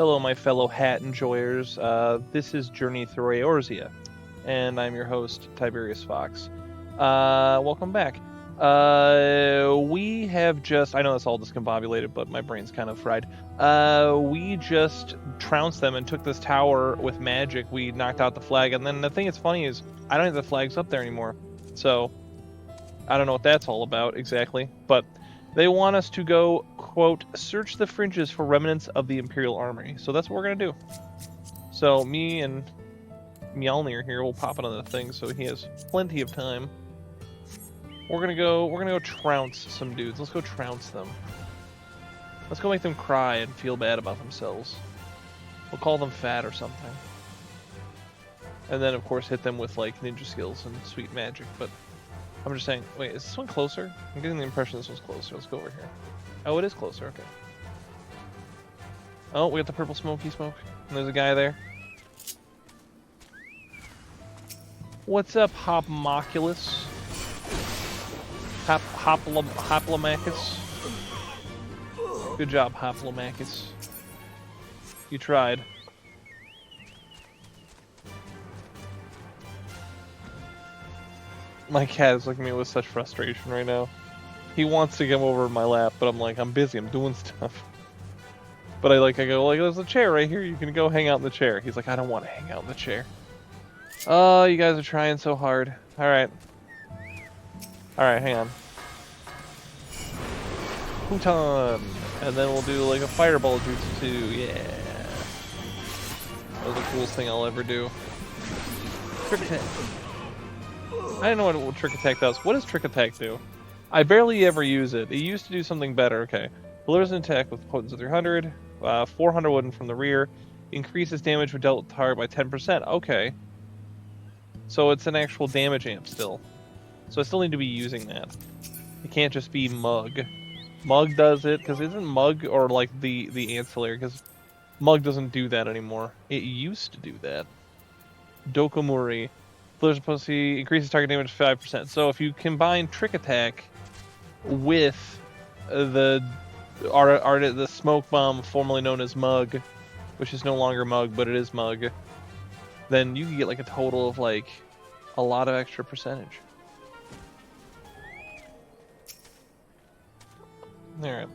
Hello, my fellow hat enjoyers. This is Journey Through Eorzea, and I'm your host, Tiberius Fox. Welcome back. We have just... I know that's all discombobulated, but my brain's kind of fried. We just trounced them and took this tower with magic. We knocked out the flag, and then the thing that's funny is I don't have the flags up there anymore. So, I don't know what that's all about exactly, but... They want us to go, quote, search the fringes for remnants of the Imperial Armory. So that's what we're going to do. So me and Mjolnir here will pop another thing so he has plenty of time. We're going to go trounce some dudes. Let's go trounce them. Let's go make them cry and feel bad about themselves. We'll call them fat or something. And then, of course, hit them with, like, ninja skills and sweet magic, but... I'm just saying, wait, is this one closer? I'm getting the impression this one's closer. Let's go over here. Oh, it is closer, okay. Oh, we got the purple smoky smoke. And there's a guy there. What's up, Hopmoculus? Hoplomachus? Good job, Hoplomachus. You tried. My cat is looking at me with such frustration right now. He wants to come over in my lap, but I'm like, I'm busy, I'm doing stuff. But I go, like, there's a chair right here, you can go hang out in the chair. He's like, I don't want to hang out in the chair. Oh, you guys are trying so hard. Alright. Alright, hang on. Huton! And then we'll do, like, a fireball jutsu too, yeah. That was the coolest thing I'll ever do. Trick attack. I don't know what Trick Attack does. What does Trick Attack do? I barely ever use it. It used to do something better. Okay. Delivers an attack with potency 300, 400 wooden from the rear, increases damage when dealt with target by 10%. Okay. So it's an actual damage amp still. So I still need to be using that. It can't just be Mug. Mug does it, because isn't Mug or like the ancillary? Because Mug doesn't do that anymore. It used to do that. Dokomuri. Delivers potency, increases target damage 5%. So if you combine Trick Attack with the Smoke Bomb, formerly known as Mug, which is no longer Mug, but it is Mug, then you can get like a total of like a lot of extra percentage. Alright.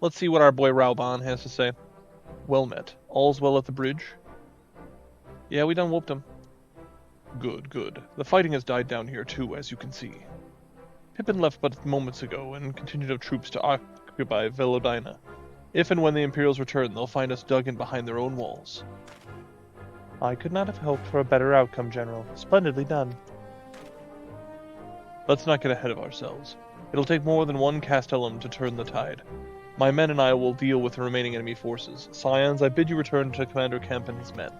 Let's see what our boy Rauban has to say. Well met. All's well at the bridge? Yeah, we done whooped him. Good, good. The fighting has died down here too, as you can see. Pippin left but moments ago and continued of troops to occupy Velodina. If and when the Imperials return, they'll find us dug in behind their own walls. I could not have hoped for a better outcome, General. Splendidly done. Let's not get ahead of ourselves. It'll take more than one Castellum to turn the tide. My men and I will deal with the remaining enemy forces. Scions, I bid you return to Commander Kemp and his men.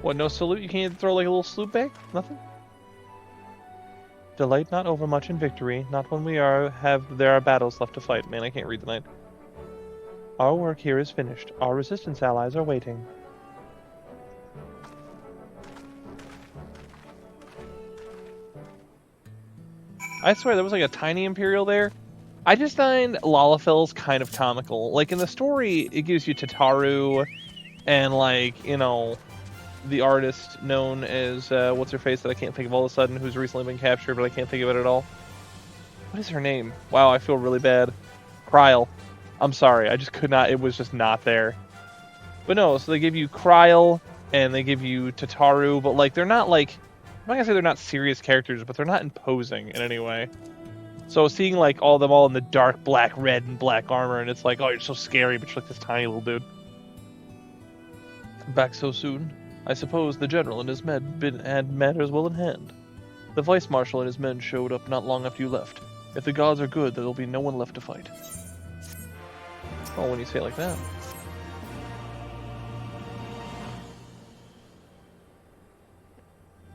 What, no salute? You can't throw like a little salute back? Nothing? Delight not overmuch in victory, not when there are battles left to fight. Man, I can't read tonight. Our work here is finished. Our resistance allies are waiting. I swear, there was like a tiny Imperial there. I just find Lalafel's kind of comical. Like, in the story, it gives you Tataru and, like, you know... the artist known as, what's-her-face that I can't think of all of a sudden, who's recently been captured, but I can't think of it at all. What is her name? Wow, I feel really bad. Kryl. I'm sorry, I just could not, it was just not there. But no, so they give you Kryl, and they give you Tataru, but, like, they're not, like, I'm not gonna say they're not serious characters, but they're not imposing in any way. So seeing, like, all them all in the dark black, red, and black armor, and it's like, oh, you're so scary, but you're like this tiny little dude. Back so soon? I suppose the general and his men had matters well in hand. The vice marshal and his men showed up not long after you left. If the gods are good, there'll be no one left to fight. Oh, when you say it like that.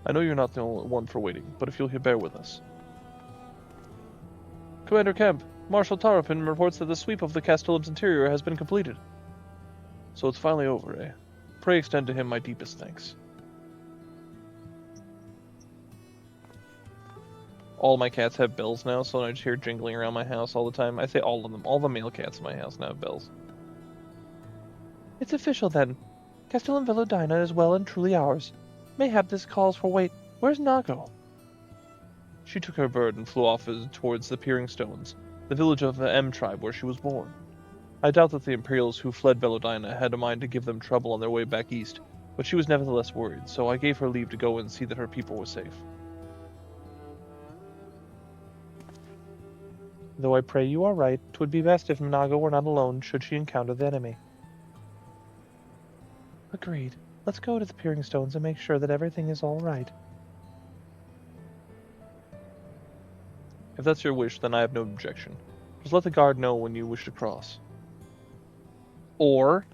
I know you're not the only one for waiting, but if you'll bear with us. Commander Kemp, Marshal Tarapin reports that the sweep of the Castellum's interior has been completed. So it's finally over, eh? Pray extend to him my deepest thanks. All my cats have bells now, so I just hear jingling around my house all the time. I say all of them. All the male cats in my house now have bells. It's official then. Castle and Velodina is well and truly ours. Mayhap this calls for wait. Where's Nago? She took her bird and flew off towards the Peering Stones, the village of the M tribe where she was born. I doubt that the Imperials who fled Velodina had a mind to give them trouble on their way back east, but she was nevertheless worried, so I gave her leave to go and see that her people were safe. Though I pray you are right, 'twould be best if Nago were not alone should she encounter the enemy. Agreed. Let's go to the Peering Stones and make sure that everything is all right. If that's your wish, then I have no objection. Just let the guard know when you wish to cross. Or,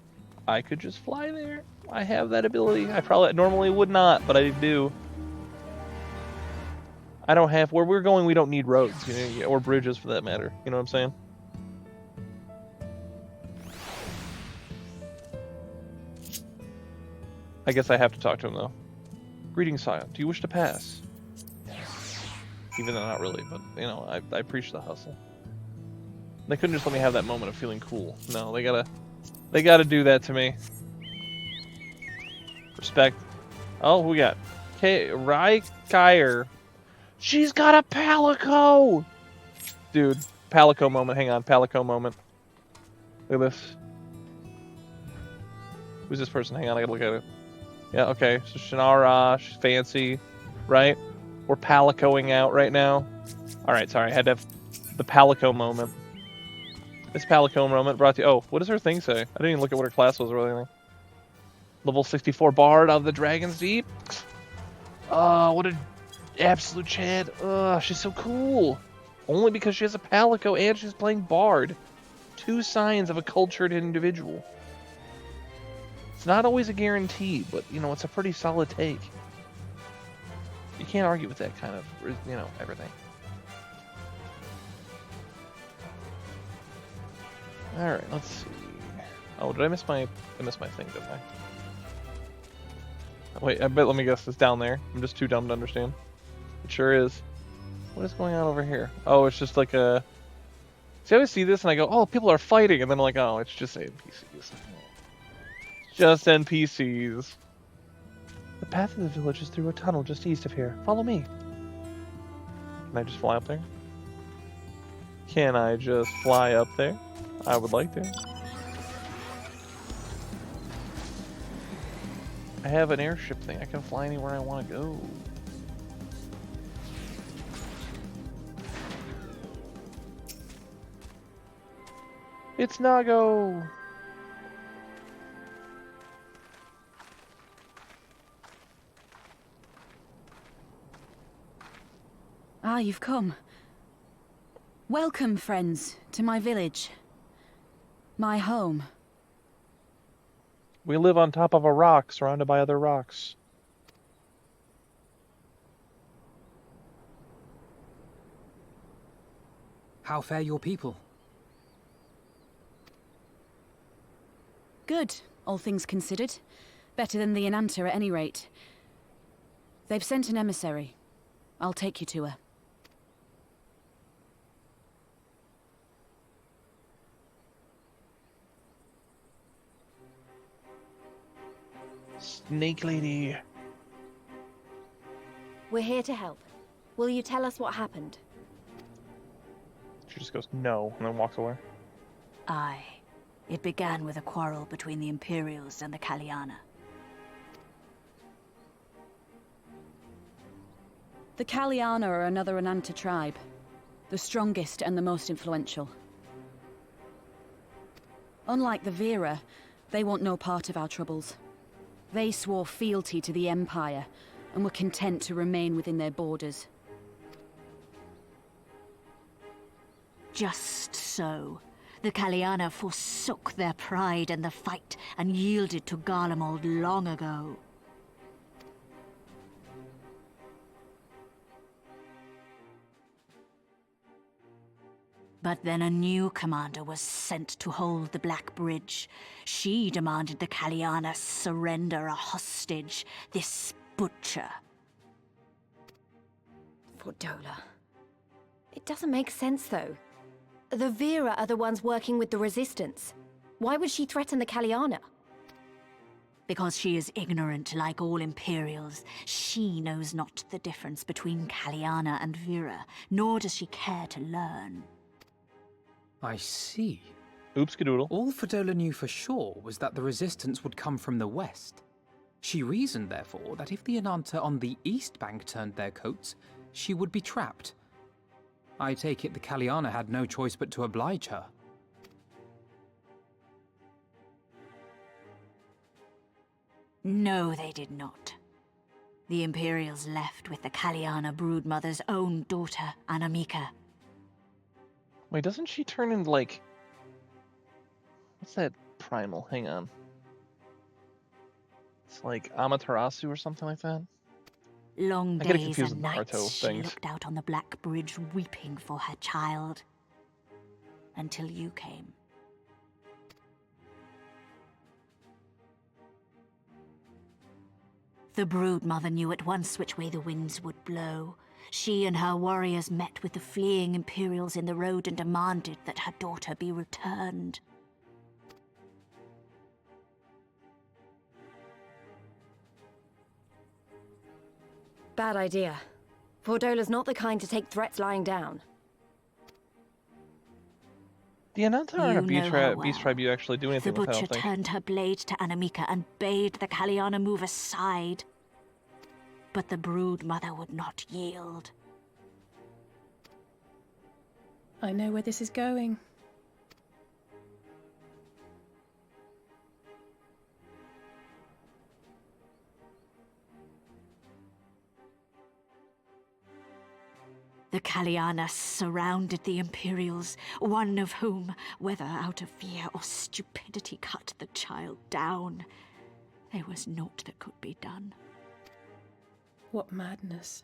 I could just fly there. I have that ability. I probably normally would not, but I do. I don't have... Where we're going, we don't need roads, you know, or bridges for that matter. You know what I'm saying? I guess I have to talk to him, though. Greetings, Scion. Do you wish to pass? Even though not really, but, you know, I preach the hustle. They couldn't just let me have that moment of feeling cool. No, they gotta do that to me. Respect. Oh, who we got? Kyer. She's got a Palico! Dude, Palico moment. Hang on, Palico moment. Look at this. Who's this person? Hang on, I gotta look at it. Yeah, okay. So Shannara, she's fancy, right? We're Palicoing out right now. Alright, sorry, I had to have the Palico moment. This Palico moment brought to you... Oh, what does her thing say? I didn't even look at what her class was or anything. Level 64 Bard out of the Dragon's Deep. What an absolute Chad. She's so cool. Only because she has a Palico and she's playing Bard. 2 signs of a cultured individual. It's not always a guarantee, but, you know, it's a pretty solid take. You can't argue with that kind of, you know, everything. Alright, let's see. Oh, did I miss my thing, didn't I? Wait, let me guess, it's down there. I'm just too dumb to understand. It sure is. What is going on over here? Oh, it's just like a... See, I always see this and I go, oh, people are fighting, and then I'm like, oh, it's just NPCs. Just NPCs. The path of the village is through a tunnel just east of here. Follow me. Can I just fly up there? Can I just fly up there? I would like to. I have an airship thing. I can fly anywhere I want to go. It's Nago! Ah, you've come. Welcome, friends, to my village. My home. We live on top of a rock, surrounded by other rocks. How fare your people? Good, all things considered. Better than the Enanta at any rate. They've sent an emissary. I'll take you to her. Snake lady. We're here to help. Will you tell us what happened? She just goes, no, and then walks away. Aye. It began with a quarrel between the Imperials and the Kaliana. The Kaliana are another Enanta tribe. The strongest and the most influential. Unlike the Vera, they want no part of our troubles. They swore fealty to the Empire, and were content to remain within their borders. Just so. The Kaliana forsook their pride in the fight and yielded to Garlemald long ago. But then a new commander was sent to hold the Black Bridge. She demanded the Kaliana surrender a hostage, this butcher. Fordola. It doesn't make sense, though. The Vera are the ones working with the Resistance. Why would she threaten the Kaliana? Because she is ignorant like all Imperials. She knows not the difference between Kaliana and Vera, nor does she care to learn. I see. Oops, cadoodle. All Fedola knew for sure was that the resistance would come from the west. She reasoned, therefore, that if the Ananta on the east bank turned their coats, she would be trapped. I take it the Kaliana had no choice but to oblige her. No, they did not. The Imperials left with the Kaliana broodmother's own daughter, Anamika. Wait, doesn't she turn into, like... What's that primal? Hang on. It's like Amaterasu or something like that? Long I get it days confused and with Naruto nights she things. looked out on the Black Bridge weeping for her child. Until you came. The broodmother knew at once which way the winds would blow. She and her warriors met with the fleeing Imperials in the road and demanded that her daughter be returned. Bad idea. Fordola's not the kind to take threats lying down. The Ananta aren't a You beast, know her beast well. tribe you actually do The anything with, I butcher don't think. turned her blade to Anamika and bade the Kaliana move aside. But the broodmother would not yield. I know where this is going. The Kaliana surrounded the Imperials, one of whom, whether out of fear or stupidity, cut the child down. There was naught that could be done. What madness.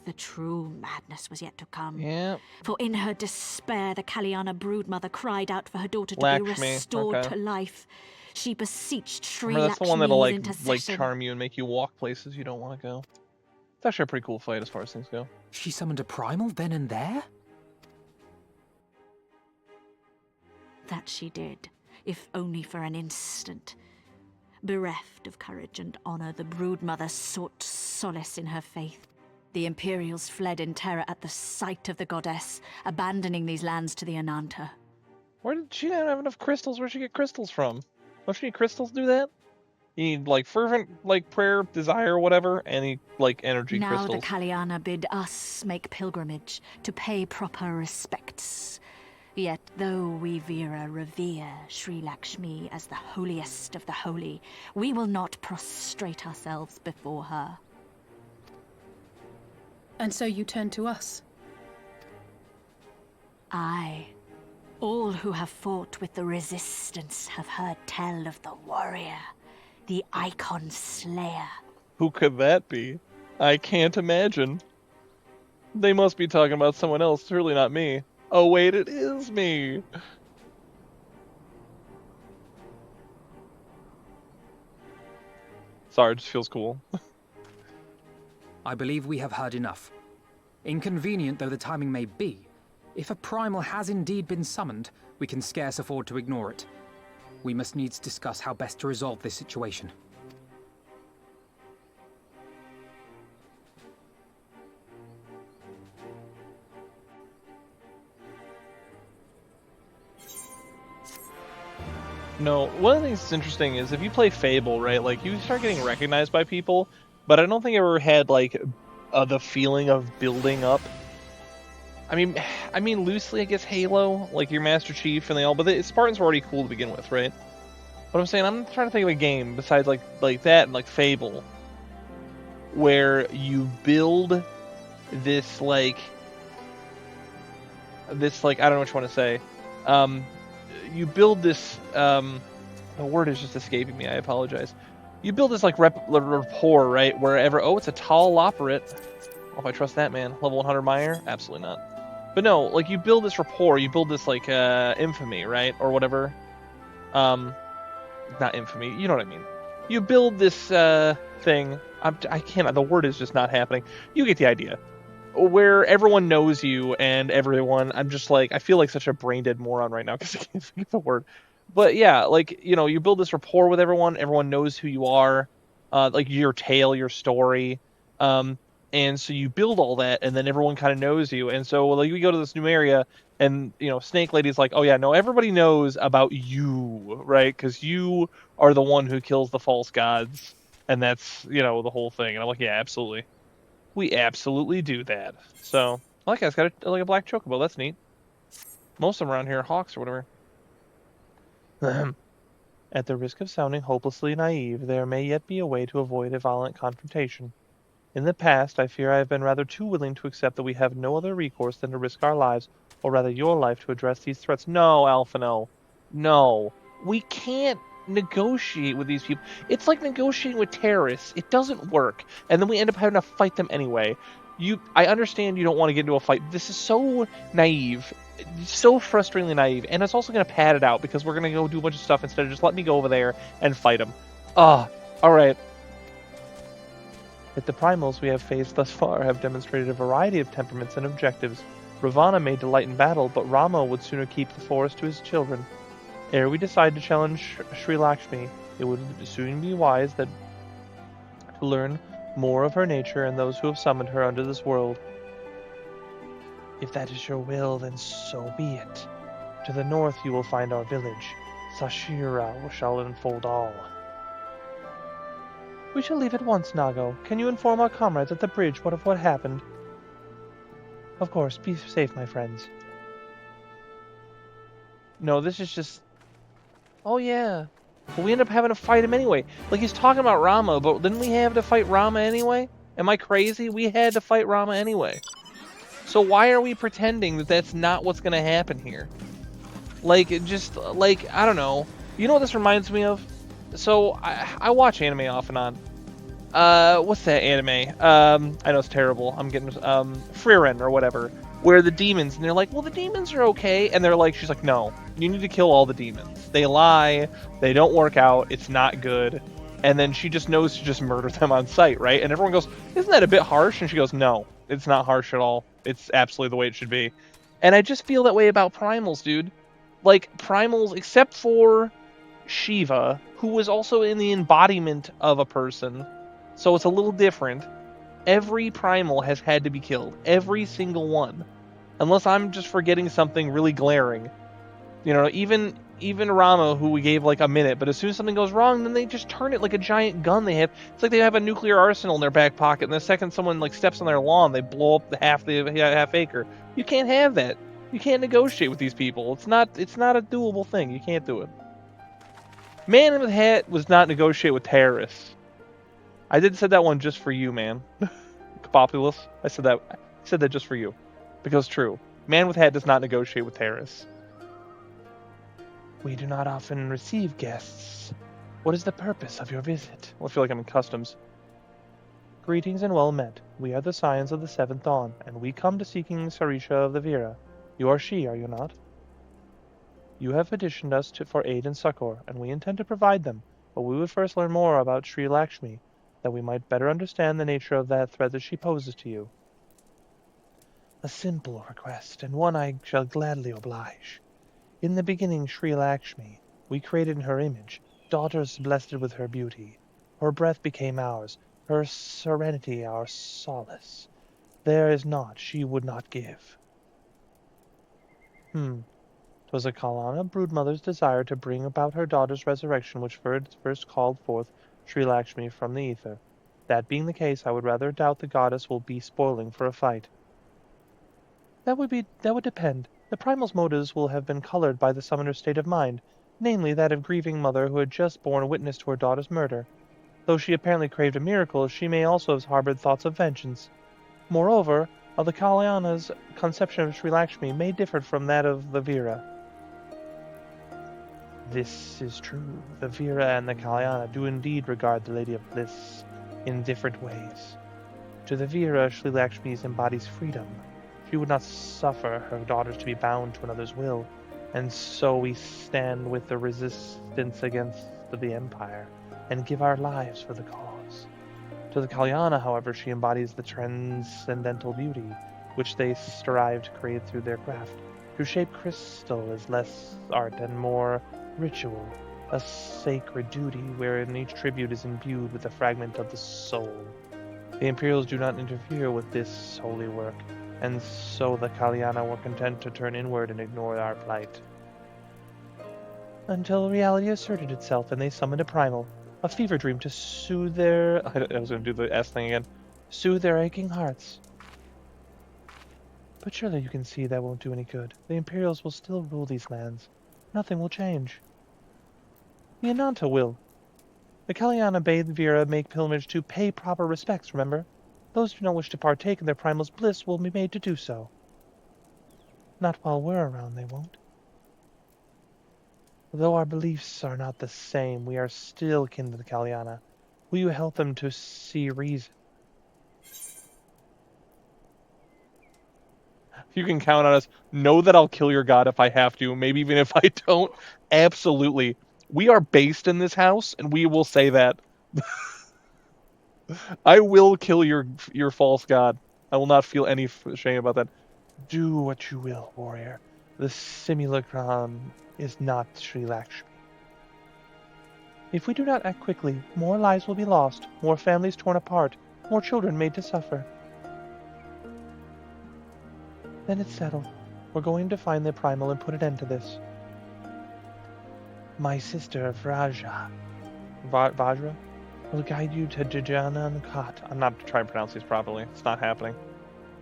The true madness was yet to come. Yeah. For in her despair, the Kaliana broodmother cried out for her daughter to be Lakshmi, restored okay. to life. She beseeched Sri Remember, that's the one that'll Lakshmi's like intercession. charm you and make you walk places you don't want to go. It's actually a pretty cool fight as far as things go. She summoned a primal then and there? That she did, if only for an instant. Bereft of courage and honor, the broodmother sought solace in her faith. The Imperials fled in terror at the sight of the goddess, abandoning these lands to the Ananta. Where did she not have enough crystals? Where'd she get crystals from? Don't she need crystals to do that? You need like fervent like prayer, desire, whatever, and you like energy Now crystals. the Kaliana bid us make pilgrimage to pay proper respects. Yet though we Vera revere Sri Lakshmi as the holiest of the holy, we will not prostrate ourselves before her. And so you turn to us. Aye. All who have fought with the Resistance have heard tell of the warrior, the Icon Slayer. Who could that be? I can't imagine. They must be talking about someone else, surely not me. Oh wait, it is me! Sorry, it just feels cool. I believe we have heard enough. Inconvenient though the timing may be, if a primal has indeed been summoned, we can scarce afford to ignore it. We must needs discuss how best to resolve this situation. No, one of the things that's interesting is if you play Fable, right, like you start getting recognized by people, but I don't think I ever had like the feeling of building up. I mean loosely I guess Halo, like your Master Chief and they all, but the Spartans were already cool to begin with, right? But I'm saying I'm trying to think of a game besides like that and like Fable, where you build this like I don't know what you want to say. You build this, the word is just escaping me, I apologize. You build this, like, rapport, right, wherever, oh, it's a tall Loperate. I don't know if I trust that, man. Level 100 Mire? Absolutely not. But no, like, you build this rapport, you build this, like, infamy, right, or whatever. Not infamy, you know what I mean. You build this, thing. I can't. The word is just not happening. You get the idea. Where everyone knows you and everyone. I'm just like, I feel like such a brain dead moron right now because I can't think of the word. But yeah, like, you know, you build this rapport with everyone. Everyone knows who you are, like your tale, your story. And so you build all that, and then everyone kind of knows you. And so, like, we go to this new area, and you know, Snake Lady's like, "Oh yeah, no, everybody knows about you, right? Because you are the one who kills the false gods, and that's, you know, the whole thing." And I'm like, "Yeah, absolutely, we absolutely do that." So, I like, it's got like a black chocobo. That's neat. Most of them around here are hawks or whatever. At the risk of sounding hopelessly naive, there may yet be a way to avoid a violent confrontation. In the past, I fear I have been rather too willing to accept that we have no other recourse than to risk our lives, or rather your life, to address these threats. No, Alphinaud. No. We can't negotiate with these people. It's like negotiating with terrorists. It doesn't work. And then we end up having to fight them anyway. I understand you don't want to get into a fight. This is so naive. So frustratingly naive. And it's also going to pad it out because we're going to go do a bunch of stuff instead of just let me go over there and fight them. Alright. Yet the primals we have faced thus far have demonstrated a variety of temperaments and objectives. Ravana may delight in battle, but Rama would sooner keep the forest to his children. Ere we decide to challenge Sri Lakshmi, it would soon be wise to learn more of her nature and those who have summoned her under this world. If that is your will, then so be it. To the north you will find our village. Sashira shall unfold all. We shall leave at once, Nago. Can you inform our comrades at the bridge of what happened? Of course, be safe, my friends. No, this is just... Oh, yeah. But we end up having to fight him anyway. Like, he's talking about Rama, but didn't we have to fight Rama anyway? Am I crazy? We had to fight Rama anyway. So why are we pretending that that's not what's going to happen here? Like, just, like, I don't know. You know what this reminds me of? So, I watch anime off and on. What's that anime? I know it's terrible. I'm getting, Frieren or whatever. Where the demons, and they're like, well, the demons are okay. And they're like, she's like, no, you need to kill all the demons. They lie. They don't work out. It's not good. And then she just knows to just murder them on sight, right? And everyone goes, isn't that a bit harsh? And she goes, no, it's not harsh at all. It's absolutely the way it should be. And I just feel that way about primals, dude. Like, primals, except for Shiva, who was also in the embodiment of a person, so it's a little different. Every primal has had to be killed. Every single one. Unless I'm just forgetting something really glaring. You know, even Rama, who we gave like a minute, but as soon as something goes wrong, then they just turn it like a giant gun they have. It's like they have a nuclear arsenal in their back pocket, and the second someone like steps on their lawn, they blow up the half acre. You can't have that. You can't negotiate with these people. It's not a doable thing. You can't do it. Man in the Hat was not negotiate with terrorists. I said that one just for you, man. Populous. I said that just for you. Because true. Man with Hat does not negotiate with terrorists. We do not often receive guests. What is the purpose of your visit? Well, I feel like I'm in customs. Greetings and well met. We are the Scions of the Seventh Dawn, and we come to seeking Sarisha of the Vira. You are she, are you not? You have petitioned us for aid and succor, and we intend to provide them, but we would first learn more about Sri Lakshmi, that we might better understand the nature of that threat that she poses to you. A simple request, and one I shall gladly oblige. In the beginning, Sri Lakshmi, we created in her image, daughters blessed with her beauty. Her breath became ours, her serenity our solace. There is naught she would not give. 'Twas a Kalana broodmother's desire to bring about her daughter's resurrection which first called forth Sri Lakshmi from the ether. That being the case, I would rather doubt the goddess will be spoiling for a fight. That would depend. The primal's motives will have been colored by the summoner's state of mind, namely that of grieving mother who had just borne witness to her daughter's murder. Though she apparently craved a miracle, she may also have harbored thoughts of vengeance. Moreover, the Kalyana's conception of Sri Lakshmi may differ from that of the Vira. This is true. The Vira and the Kalyana do indeed regard the Lady of Bliss in different ways. To the Vira, Sri Lakshmi embodies freedom. She would not suffer her daughters to be bound to another's will, and so we stand with the resistance against the Empire, and give our lives for the cause. To the Kalyana, however, she embodies the transcendental beauty which they strive to create through their craft. To shape crystal is less art and more ritual, a sacred duty wherein each tribute is imbued with a fragment of the soul. The Imperials do not interfere with this holy work, and so the Kalyana were content to turn inward and ignore our plight. Until reality asserted itself and they summoned a primal, a fever dream to soothe their... I was going to do the S thing again. Soothe their aching hearts. But surely you can see that won't do any good. The Imperials will still rule these lands. Nothing will change. The Ananta will. The Kalyana bade Vera make pilgrimage to pay proper respects, remember? Those who do not wish to partake in their primal's bliss will be made to do so. Not while we're around, they won't. Though our beliefs are not the same, we are still kin to the Kalyana. Will you help them to see reason? You can count on us. Know that I'll kill your god if I have to, maybe even if I don't. Absolutely. We are based in this house, and we will say that. I will kill your false god. I will not feel any shame about that. Do what you will, warrior. The simulacrum is not Sri Lakshmi. If we do not act quickly, more lives will be lost, more families torn apart, more children made to suffer. Then it's settled. We're going to find the primal and put an end to this. My sister, Vajra, will guide you to Jajanan Khat. I'm not trying to pronounce these properly. It's not happening.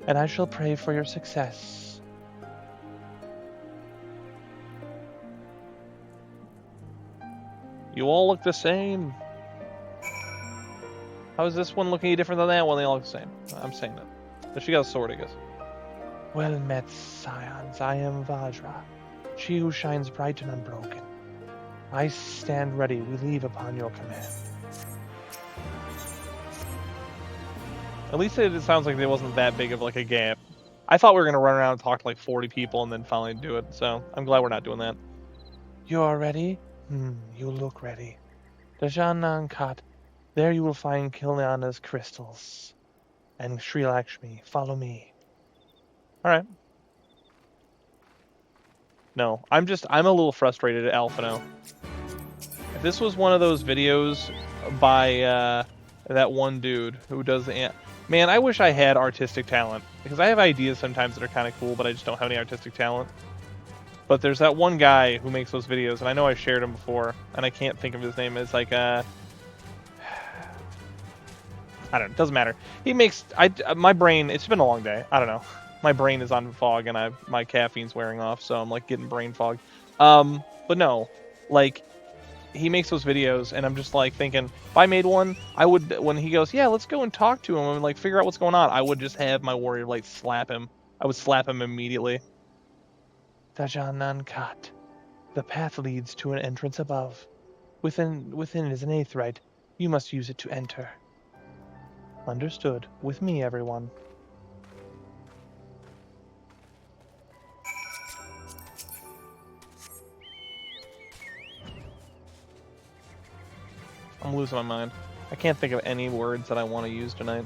And I shall pray for your success. You all look the same. How is this one looking any different than that one? They all look the same. I'm saying that. But she got a sword, I guess. Well met, scions. I am Vajra, she who shines bright and unbroken. I stand ready. We leave upon your command. At least it sounds like there wasn't that big of like a gap. I thought we were going to run around and talk to like 40 people and then finally do it, so I'm glad we're not doing that. You're ready? You look ready. Dajanan Khat, there you will find Kalyana's crystals. And Sri Lakshmi, follow me. Alright. No, I'm a little frustrated at Alphinaud. If this was one of those videos by that one dude who does the... Man, I wish I had artistic talent. Because I have ideas sometimes that are kind of cool, but I just don't have any artistic talent. But there's that one guy who makes those videos, and I know I shared him before, and I can't think of his name. It's like, I don't know, it doesn't matter. He makes... my brain... It's been a long day. I don't know. My brain is on fog, and my caffeine's wearing off, so I'm, like, getting brain fog. But no. Like... He makes those videos, and I'm just like thinking, if I made one, I would, when he goes, yeah, let's go and talk to him and like figure out what's going on, I would just have my warrior like slap him. I would slap him immediately. Dajanan Khat. The path leads to an entrance above. Within is an aetheryte. You must use it to enter. Understood. With me, everyone. I'm losing my mind. I can't think of any words that I want to use tonight.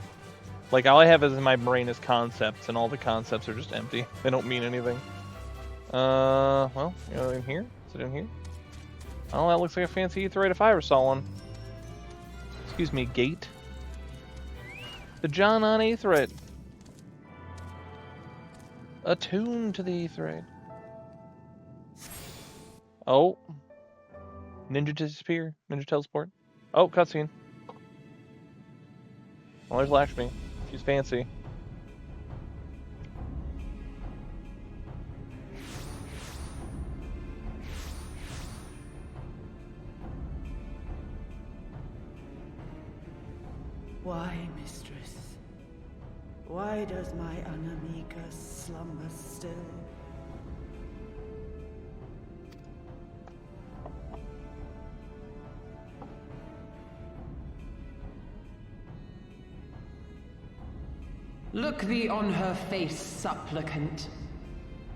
Like, all I have is in my brain is concepts, and all the concepts are just empty. They don't mean anything. Well, in here? Is it in here? Oh, that looks like a fancy aetheryte if I ever saw one. Excuse me, gate. The John on aetheryte. Attuned to the aetheryte. Oh. Ninja disappear. Ninja teleport. Oh, cutscene. Well, there's Lakshmi. She's fancy. Why, mistress? Why does my Anamika slumber still? Look thee on her face, supplicant.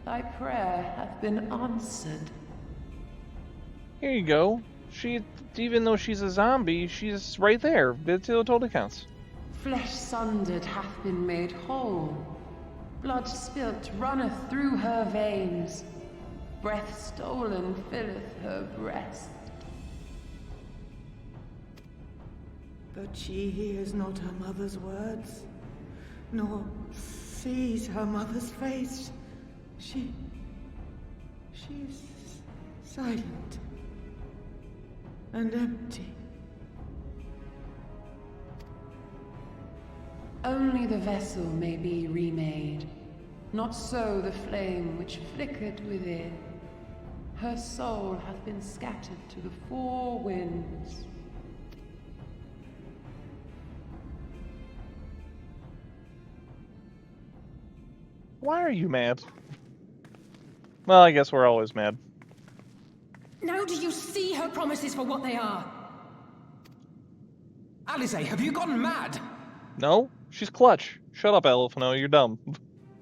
Thy prayer hath been answered. Here you go. She, even though she's a zombie, she's right there. It totally counts. Flesh sundered hath been made whole. Blood spilt runneth through her veins. Breath stolen filleth her breast. But she hears not her mother's words, nor sees her mother's face. She is silent and empty. Only the vessel may be remade, not so the flame which flickered within. Her soul hath been scattered to the four winds. Why are you mad? Well, I guess we're always mad. Now do you see her promises for what they are? Alisaie, have you gone mad? No? She's clutch. Shut up, Alphinaud, you're dumb.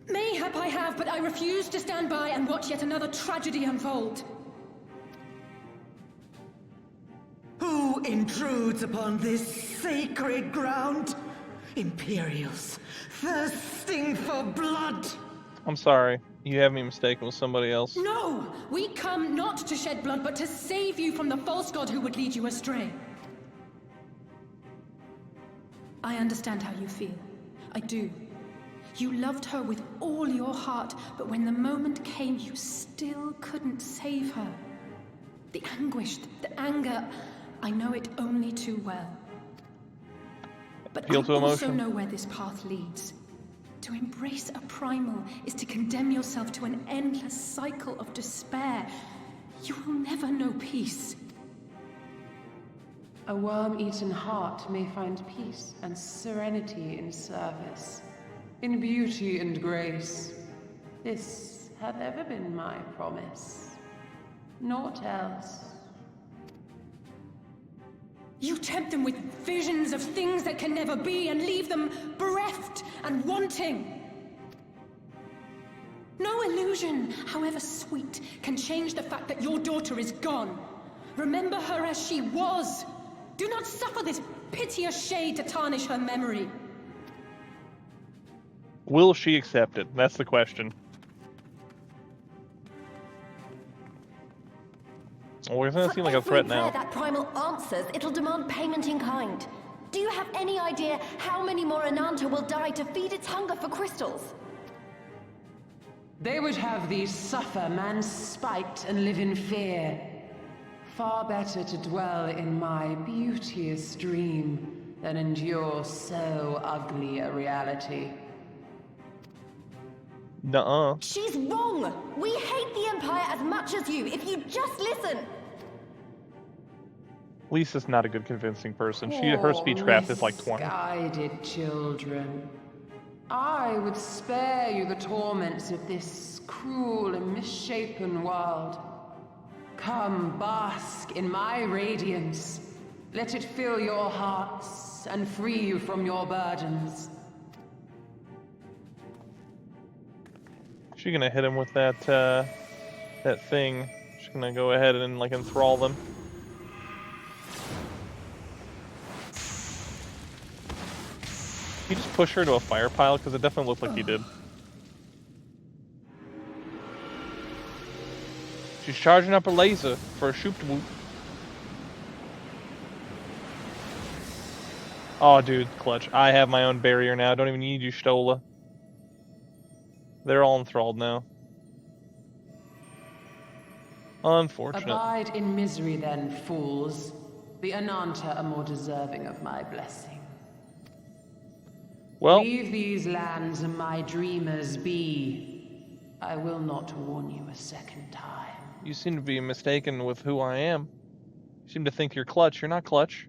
Mayhap I have, but I refuse to stand by and watch yet another tragedy unfold. Who intrudes upon this sacred ground? Imperials, thirsting for blood. I'm sorry. You have me mistaken with somebody else. No! We come not to shed blood, but to save you from the false god who would lead you astray. I understand how you feel. I do. You loved her with all your heart, but when the moment came, you still couldn't save her. The anguish, the anger, I know it only too well. But Appeal to I also emotion. know where this path leads. To embrace a primal is to condemn yourself to an endless cycle of despair. You will never know peace. A worm-eaten heart may find peace and serenity in service, in beauty and grace. This hath ever been my promise. Naught else. You tempt them with visions of things that can never be and leave them bereft and wanting. No illusion, however sweet, can change the fact that your daughter is gone. Remember her as she was. Do not suffer this piteous shade to tarnish her memory. Will she accept it? That's the question. Well, it doesn't seem like a threat now. That primal answers, it'll demand payment in kind. Do you have any idea how many more Ananta will die to feed its hunger for crystals? They would have thee suffer man's spite and live in fear. Far better to dwell in my beauteous dream than endure so ugly a reality. Nuh-uh. She's wrong! We hate the Empire as much as you, if you just listen! Lisa's not a good convincing person. Her speech craft is like 20. Misguided children. I would spare you the torments of this cruel and misshapen world. Come, bask in my radiance. Let it fill your hearts and free you from your burdens. She's gonna hit him with that, that thing. She's gonna go ahead and, like, enthrall them. He just push her to a fire pile? Because it definitely looked like he did. She's charging up a laser for a shoot-whoop. Oh, dude, clutch. I have my own barrier now. I don't even need you, Stola. They're all enthralled now. Unfortunate. Abide in misery then, fools. The Ananta are more deserving of my blessing. Well, Leave these lands and my dreamers be. I will not warn you a second time. you seem to be mistaken with who I am. You seem to think you're Clutch. You're not Clutch.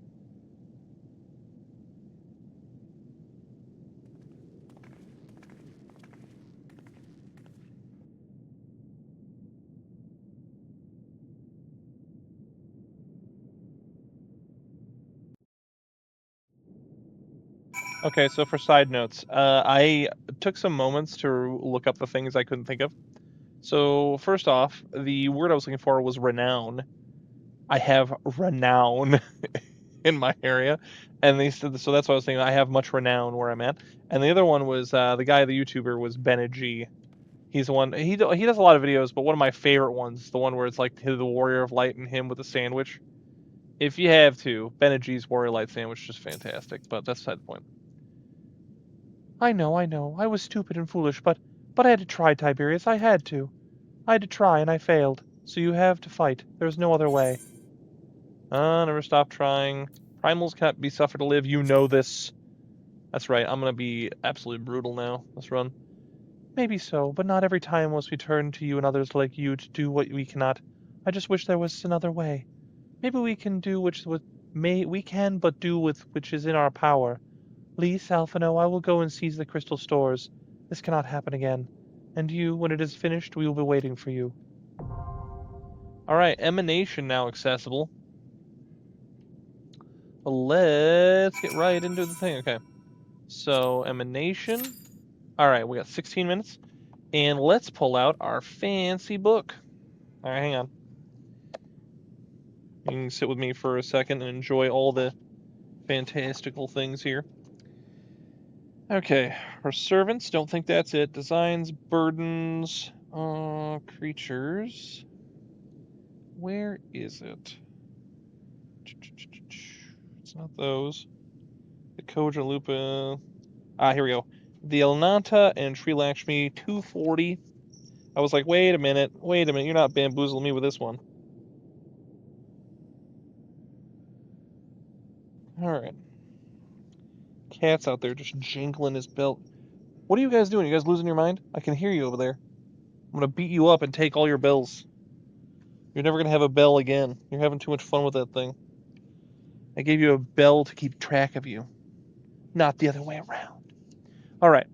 Okay, so for side notes, I took some moments to look up the things I couldn't think of. So first off, the word I was looking for was renown. I have renown in my area, and they said so. That's why I was thinking I have much renown where I'm at. And the other one was the guy, the YouTuber, was G. He's the one. He does a lot of videos, but one of my favorite ones is the one where it's like the Warrior of Light and him with a sandwich. If you have to, G's Warrior Light sandwich is just fantastic. But that's beside the point. I know. I was stupid and foolish, but I had to try, Tiberius. I had to try, and I failed. So you have to fight. There's no other way. Never stop trying. Primals can't be suffered to live. You know this. That's right. I'm gonna be absolutely brutal now. Let's run. Maybe so, but not every time must we turn to you and others like you to do what we cannot. I just wish there was another way. Maybe we can do which is in our power. Lise, Alphinaud, I will go and seize the crystal stores. This cannot happen again. And you, when it is finished, we will be waiting for you. Alright, Emanation now accessible. Let's get right into the thing. Okay. So, Emanation. Alright, we got 16 minutes. And let's pull out our fancy book. Alright, hang on. You can sit with me for a second and enjoy all the fantastical things here. Okay, our servants, don't think that's it. Designs, burdens, creatures. Where is it? It's not those. The Koja Lupa. Here we go. The Elnanta and Sri Lakshmi 240. I was like, wait a minute, you're not bamboozling me with this one. Alright. Cat's out there just jingling his belt. What are you guys doing? You guys losing your mind? I can hear you over there. I'm gonna beat you up and take all your bells. You're never gonna have a bell again. You're having too much fun with that thing. I gave you a bell to keep track of you, not the other way around. Alright.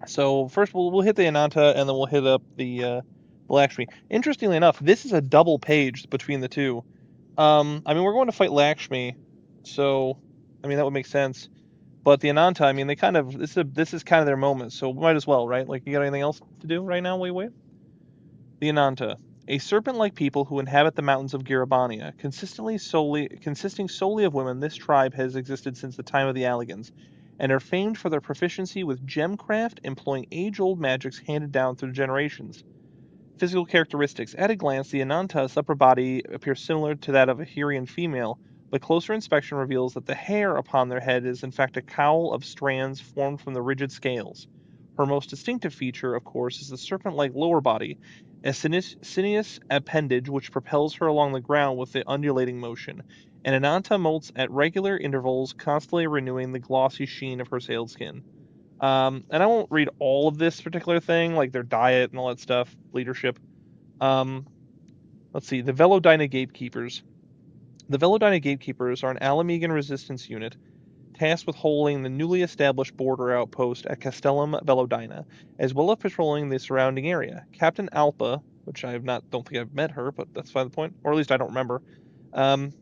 So first we'll hit the Ananta and then we'll hit up the Lakshmi. Interestingly enough, this is a double page between the two. I mean, we're going to fight Lakshmi, so I mean that would make sense. But the Ananta, I mean, they kind of this is kind of their moment, so might as well, right? Like, you got anything else to do right now? Wait. The Ananta, a serpent-like people who inhabit the mountains of Girabania, consisting solely of women. This tribe has existed since the time of the Alligans, and are famed for their proficiency with gemcraft, employing age-old magics handed down through generations. Physical characteristics. At a glance, the Ananta's upper body appears similar to that of a Hyrrian female, but closer inspection reveals that the hair upon their head is in fact a cowl of strands formed from the rigid scales. Her most distinctive feature, of course, is the serpent-like lower body, a sinuous appendage which propels her along the ground with the undulating motion. An Ananta molts at regular intervals, constantly renewing the glossy sheen of her sailed skin. And I won't read all of this particular thing, like their diet and all that stuff, leadership. Let's see, the Velodyna Gatekeepers. The Velodyna Gatekeepers are an Alamegan resistance unit tasked with holding the newly established border outpost at Castellum Velodyna, as well as patrolling the surrounding area. Captain Alpa, which don't think I've met her, but that's fine the point, or at least I don't remember,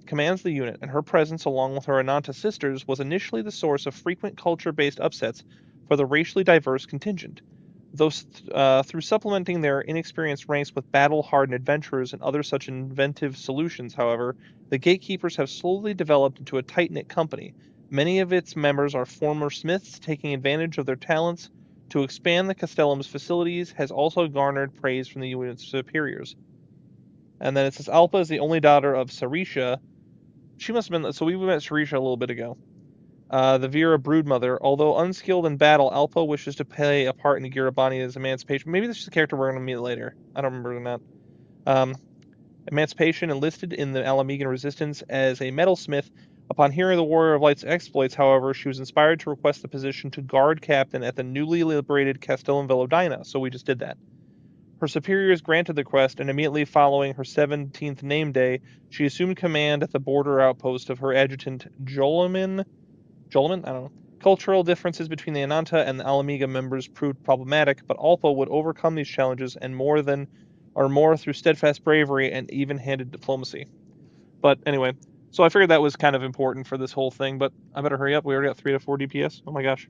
commands the unit, and her presence along with her Ananta sisters was initially the source of frequent culture-based upsets for the racially diverse contingent. Through supplementing their inexperienced ranks with battle-hardened adventurers and other such inventive solutions, however, the Gatekeepers have slowly developed into a tight-knit company. Many of its members are former smiths, taking advantage of their talents to expand the Castellum's facilities has also garnered praise from the unit's superiors. And then it says Alpa is the only daughter of Sarisha. She must have been, so we met Sarisha a little bit ago. The Vera broodmother. Although unskilled in battle, Alpa wishes to play a part in Girabania's emancipation. Maybe this is a character we're going to meet later. I don't remember that. Emancipation, enlisted in the Alamegan resistance as a metalsmith. Upon hearing the Warrior of Light's exploits, however, she was inspired to request the position to guard captain at the newly liberated Castellum Velodyna, so we just did that. Her superiors granted the request, and immediately following her 17th name day, she assumed command at the border outpost of her adjutant Jolomin? I don't know. Cultural differences between the Ananta and the Alamega members proved problematic, but Alpha would overcome these challenges and more through steadfast bravery and even-handed diplomacy. But anyway, so I figured that was kind of important for this whole thing, but I better hurry up. We already got 3 to 4 DPS. Oh my gosh.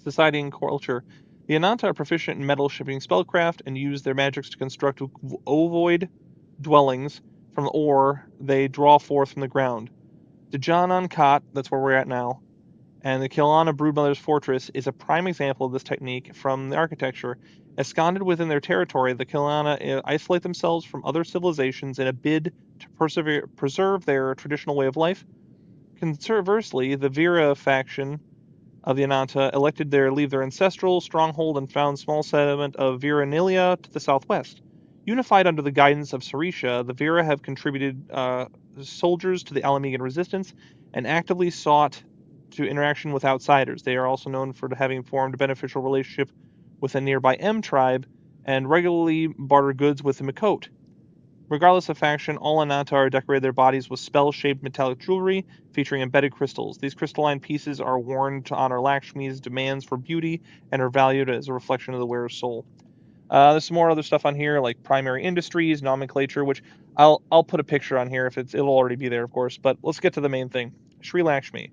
Society and culture. The Ananta are proficient in metal shipping spellcraft and use their magics to construct ovoid dwellings from the ore they draw forth from the ground. Dajanan Kot, that's where we're at now, and the Kilana Broodmother's Fortress is a prime example of this technique from the architecture. Ensconced within their territory, the Kilana isolate themselves from other civilizations in a bid to preserve their traditional way of life. Conversely, the Vira faction of the Ananta elected leave their ancestral stronghold and found small settlement of Viranilia to the southwest. Unified under the guidance of Sarisha, the Vira have contributed soldiers to the Alamegan resistance and actively sought to interaction with outsiders. They are also known for having formed a beneficial relationship with a nearby M tribe and regularly barter goods with the Makot. Regardless of faction, all Ananta decorated their bodies with spell-shaped metallic jewelry featuring embedded crystals. These crystalline pieces are worn to honor Lakshmi's demands for beauty and are valued as a reflection of the wearer's soul. There's some more other stuff on here, like primary industries, nomenclature, which I'll put a picture on here if it'll already be there, of course. But let's get to the main thing. Sri Lakshmi.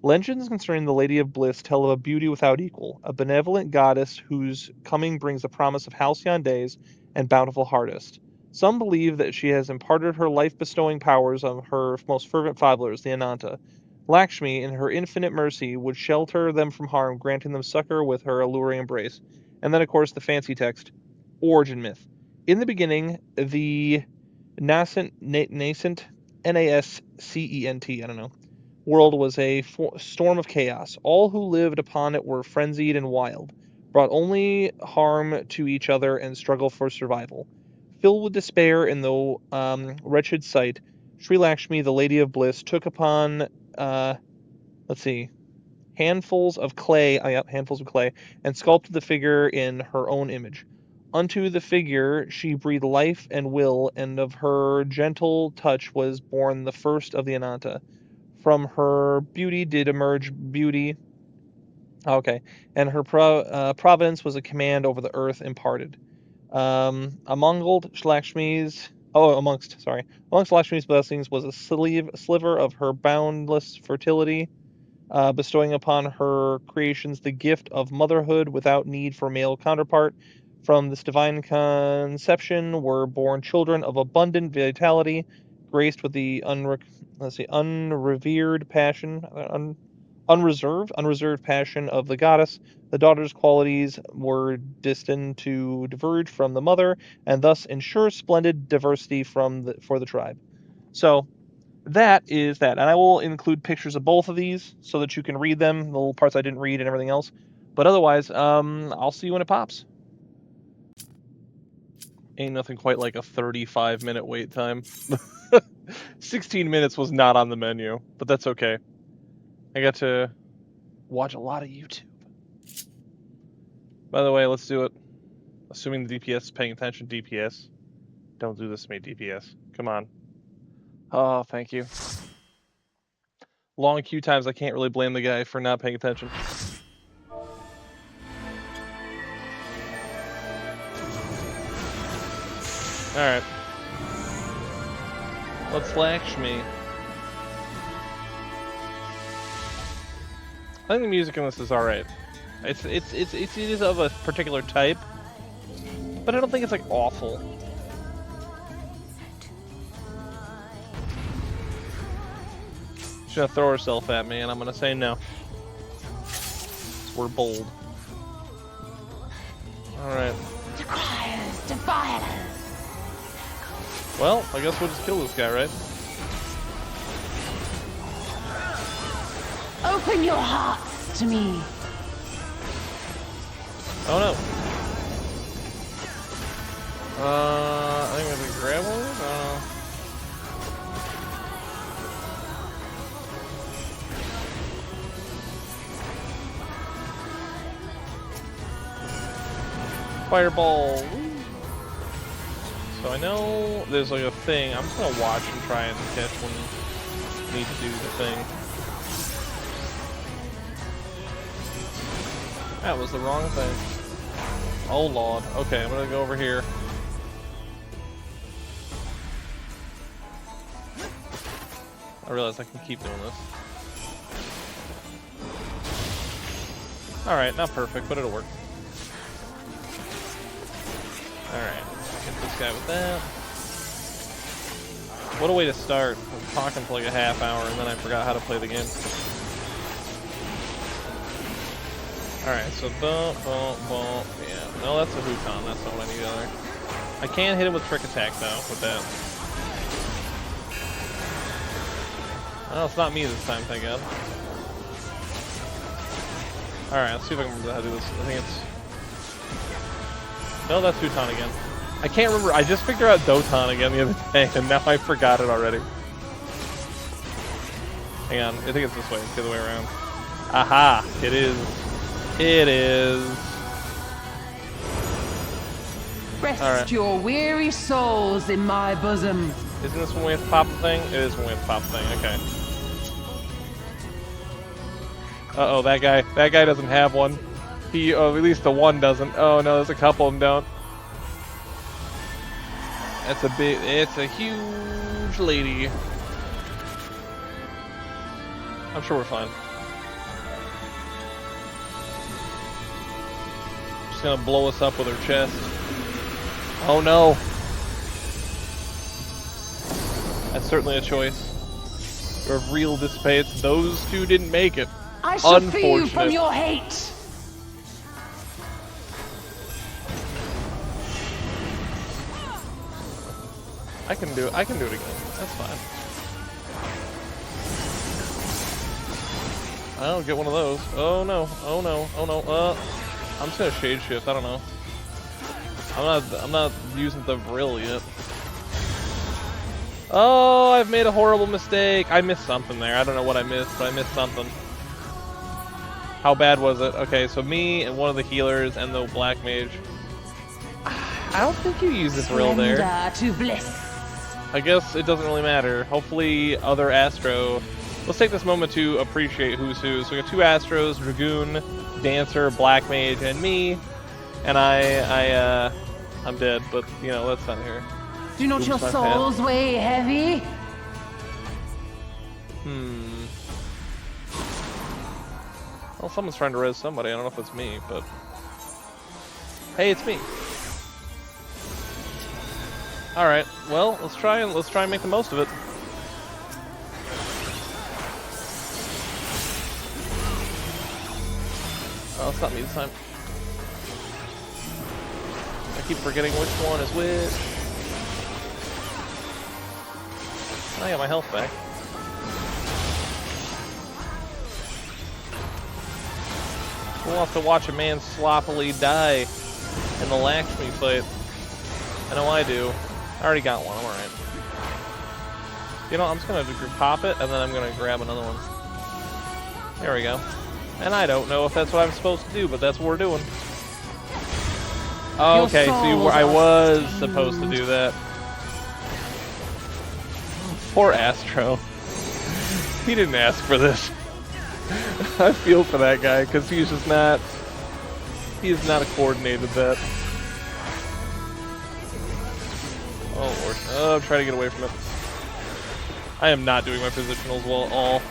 Legends concerning the Lady of Bliss tell of a beauty without equal, a benevolent goddess whose coming brings the promise of halcyon days and bountiful harvest. Some believe that she has imparted her life-bestowing powers on her most fervent followers, the Ananta. Lakshmi, in her infinite mercy, would shelter them from harm, granting them succor with her alluring embrace. And then, of course, the fancy text. Origin myth. In the beginning, the nascent, N-A-S-C-E-N-T, I don't know, world was a storm of chaos. All who lived upon it were frenzied and wild, brought only harm to each other and struggle for survival. Filled with despair in the wretched sight, Sri Lakshmi, the Lady of Bliss, took upon, handfuls of clay, and sculpted the figure in her own image. Unto the figure she breathed life and will, and of her gentle touch was born the first of the Ananta. From her beauty did emerge beauty. And her providence was a command over the earth imparted. Amongst Lakshmi's blessings was a sliver of her boundless fertility, bestowing upon her creations the gift of motherhood without need for male counterpart. From this divine conception were born children of abundant vitality, graced with the unreserved passion of the goddess. The daughter's qualities were destined to diverge from the mother, and thus ensure splendid diversity for the tribe. So that is that, and I will include pictures of both of these so that you can read them, the little parts I didn't read and everything else. But otherwise, I'll see you when it pops. Ain't nothing quite like a 35-minute wait time. 16 minutes was not on the menu, but that's okay. I got to watch a lot of YouTube. By the way, let's do it. Assuming the DPS is paying attention. DPS. Don't do this to me, DPS. Come on. Oh, thank you. Long queue times, I can't really blame the guy for not paying attention. Alright. Let's Lakshmi. I think the music in this is alright. It is of a particular type, but I don't think it's like awful. She's gonna throw herself at me, and I'm gonna say no. We're bold. Alright. Requires to violence. Well, I guess we'll just kill this guy, right? Open your hearts to me. Oh no. I think I have to grab one? Fireball. Woo. So I know there's like a thing. I'm just gonna watch and try and catch when I need to do the thing. That was the wrong thing. Oh lord. Okay, I'm gonna go over here. I realize I can keep doing this. Alright, not perfect, but it'll work. Alright, hit this guy with that. What a way to start. I was talking for like a half hour and then I forgot how to play the game. Alright, so boom, boom, boom. Yeah, no, that's a Huton. That's not what I need either. I can hit him with Trick Attack though, with that. Oh, it's not me this time, thank God. Alright, let's see if I can remember how to do this. I think it's... No, that's Huton again. I can't remember. I just figured out Doton again the other day, and now I forgot it already. Hang on. I think it's this way. It's the other way around. Aha! It is. It is. Rest your weary souls in my bosom. Isn't this when we have to pop the thing? It is when we have to pop the thing. Okay. Uh-oh, that guy. That guy doesn't have one. He, at least the one doesn't. Oh no, there's a couple of them don't. That's a big, it's a huge lady. I'm sure we're fine. She's gonna blow us up with her chest. Oh no. That's certainly a choice. Your real dissipates. Those two didn't make it. I shall free you from your hate. I can do it again. That's fine. I don't get one of those. Oh no. Oh no. Oh no. I'm just gonna shade shift. I don't know. I'm not using the vril yet. Oh, I've made a horrible mistake. I missed something there. I don't know what I missed, but I missed something. How bad was it? Okay, so me and one of the healers and the black mage. I don't think you use this vril there. To bliss. I guess it doesn't really matter. Hopefully other Astro... Let's take this moment to appreciate who's who. So we got two Astros, Dragoon, Dancer, Black Mage, and me. And I'm dead, but, you know, that's not here. Do not your souls weigh heavy? Well, someone's trying to res somebody. I don't know if it's me, but... Hey, it's me. Alright, well, let's try and make the most of it. Oh, it's not me this time. I keep forgetting which one is which. I got my health back. Who wants to watch a man sloppily die in the Lakshmi fight? I know I do. I already got one, I'm alright. You know, I'm just gonna pop it, and then I'm gonna grab another one. There we go. And I don't know if that's what I'm supposed to do, but that's what we're doing. Oh, okay, so I was supposed to do that. Poor Astro. He didn't ask for this. I feel for that guy, because he's just not... He is not coordinated that. Oh lord. Oh, I'm trying to get away from it. I am not doing my positionals well at all.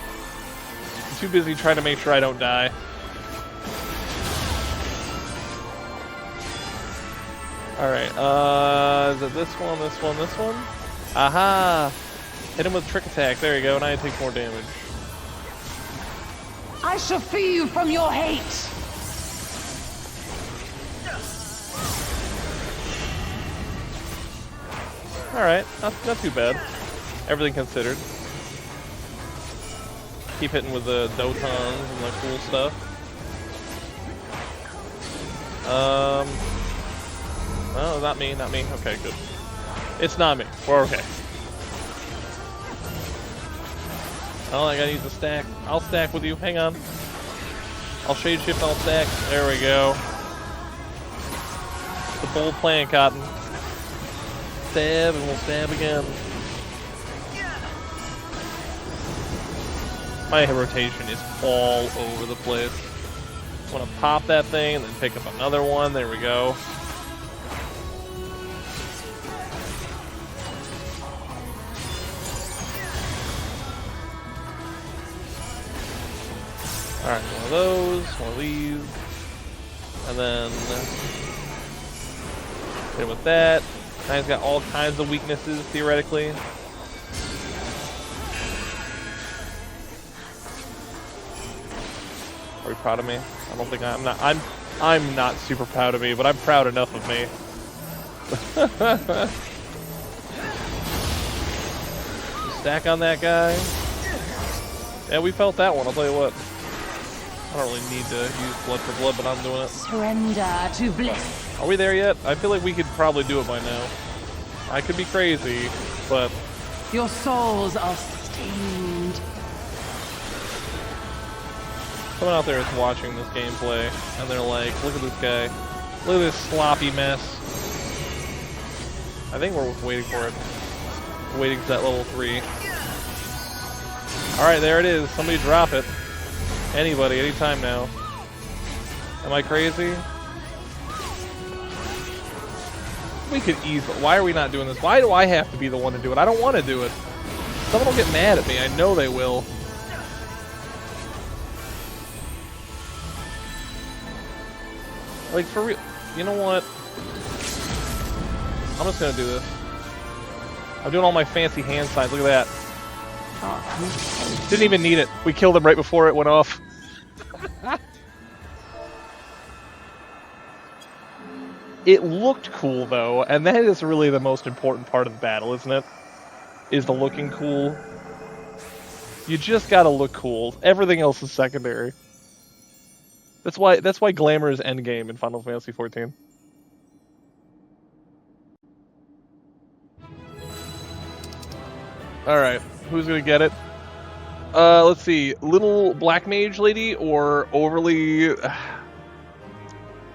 I'm too busy trying to make sure I don't die. Alright, is it this one, this one, this one? Aha! Hit him with Trick Attack, there you go, and I take more damage. I shall free you from your hate! Alright, not too bad. Everything considered. Keep hitting with the Dotons and the cool stuff. Oh, not me, not me. Okay, good. It's not me. We're okay. Oh, I gotta use the stack. I'll stack with you. Hang on. I'll shade shift, I'll stack. There we go. The bold plan, Cotton. Stab, and we'll stab again. My rotation is all over the place. I want to pop that thing and then pick up another one. There we go. Alright, one of those, one of these, and then hit him with that. Now he's got all kinds of weaknesses, theoretically. Are you proud of me? I don't think I'm not. I'm not super proud of me, but I'm proud enough of me. Stack on that guy. Yeah, we felt that one. I'll tell you what. I don't really need to use blood for blood, but I'm doing it. Surrender to bliss. Are we there yet? I feel like we could probably do it by now. I could be crazy, but Your souls are stained. someone out there is watching this gameplay, and they're like, look at this guy. Look at this sloppy mess. I think we're waiting for it. Waiting for that level 3. Alright, there it is. Somebody drop it. Anybody, anytime now. Am I crazy? We could easily. Why are we not doing this? Why do I have to be the one to do it? I don't want to do it. Someone will get mad at me. I know they will. Like, for real. You know what? I'm just gonna do this. I'm doing all my fancy hand signs. Look at that. Didn't even need it. We killed him right before it went off. It looked cool, though, and that is really the most important part of the battle, isn't it? Is the looking cool. You just gotta look cool. Everything else is secondary. That's why glamour is endgame in Final Fantasy XIV. Alright, who's gonna get it? Let's see. Little black mage lady or overly...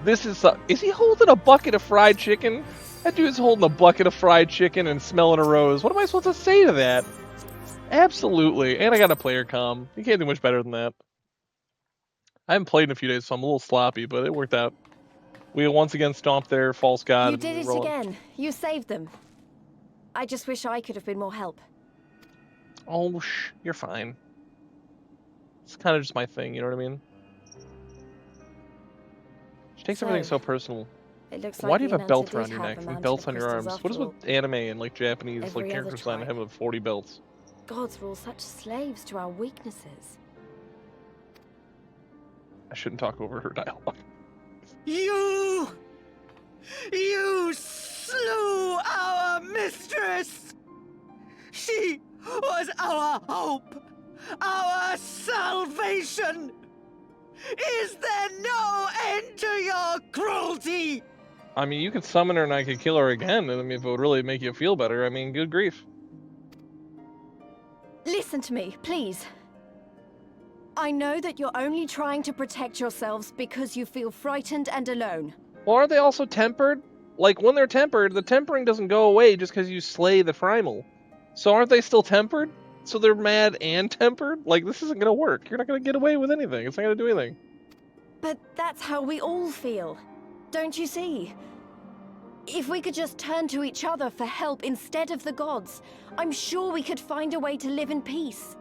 This is he holding a bucket of fried chicken? That dude's holding a bucket of fried chicken and smelling a rose. What am I supposed to say to that? Absolutely. And I got a player comm. You can't do much better than that. I haven't played in a few days, so I'm a little sloppy, but it worked out. We once again stomped their false god. You did it again. You saved them. I just wish I could have been more help. Oh, you're fine. It's kind of just my thing, you know what I mean? She takes everything so personal. It looks Why like do you have a the belt Ananta around did your have neck? a With mantle belts of on your crystals arms. What is after with anime and like Japanese Every like other character design tribe. him with 40 belts? Gods were all such slaves to our weaknesses. I shouldn't talk over her dialogue. You slew our mistress! She was our hope, our salvation! Is there no end to your cruelty? I mean, you could summon her and I could kill her again, and I mean, if it would really make you feel better, I mean, good grief. Listen to me, please. I know that you're only trying to protect yourselves because you feel frightened and alone. Well, aren't they also tempered? Like, when they're tempered, the tempering doesn't go away just because you slay the primal. So aren't they still tempered? So they're mad and tempered? Like, this isn't gonna work. You're not gonna get away with anything. It's not gonna do anything. But that's how we all feel. Don't you see? If we could just turn to each other for help instead of the gods, I'm sure we could find a way to live in peace.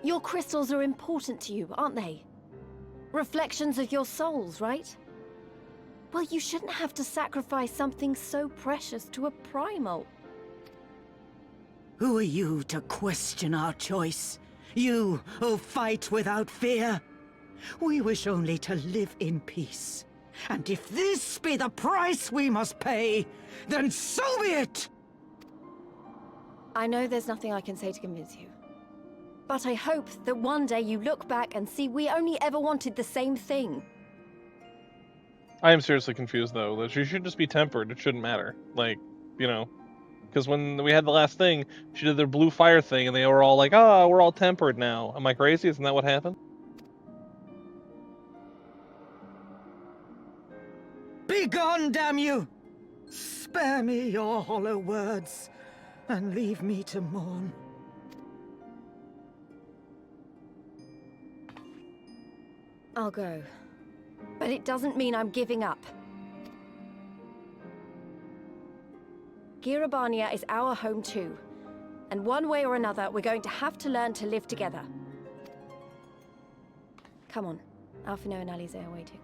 Your crystals are important to you, aren't they? Reflections of your souls, right? Well, you shouldn't have to sacrifice something so precious to a primal. Who are you to question our choice? You who fight without fear? We wish only to live in peace. And if this be the price we must pay, then so be it! I know there's nothing I can say to convince you. But I hope that one day you look back and see we only ever wanted the same thing. I am seriously confused, though. That she should just be tempered. It shouldn't matter. Like, you know. Because when we had the last thing, she did their blue fire thing, and they were all like, oh, we're all tempered now. Am I crazy? Isn't that what happened? Begone, damn you! Spare me your hollow words, and leave me to mourn. I'll go. But it doesn't mean I'm giving up. Girabania is our home too. And one way or another, we're going to have to learn to live together. Come on. Alphinaud and Eorzea are waiting.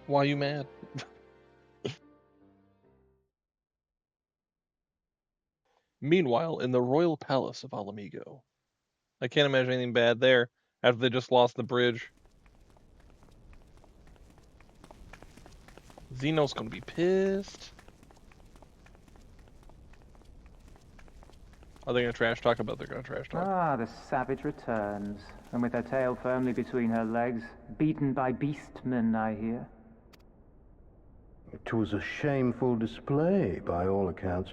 Why are you mad? Meanwhile, in the royal palace of Alamigo. I can't imagine anything bad there after they just lost the bridge. Xeno's gonna be pissed. Are they gonna trash talk? About they're gonna trash talk. Ah, the savage returns, and with her tail firmly between her legs, beaten by beastmen, I hear. It was a shameful display, by all accounts.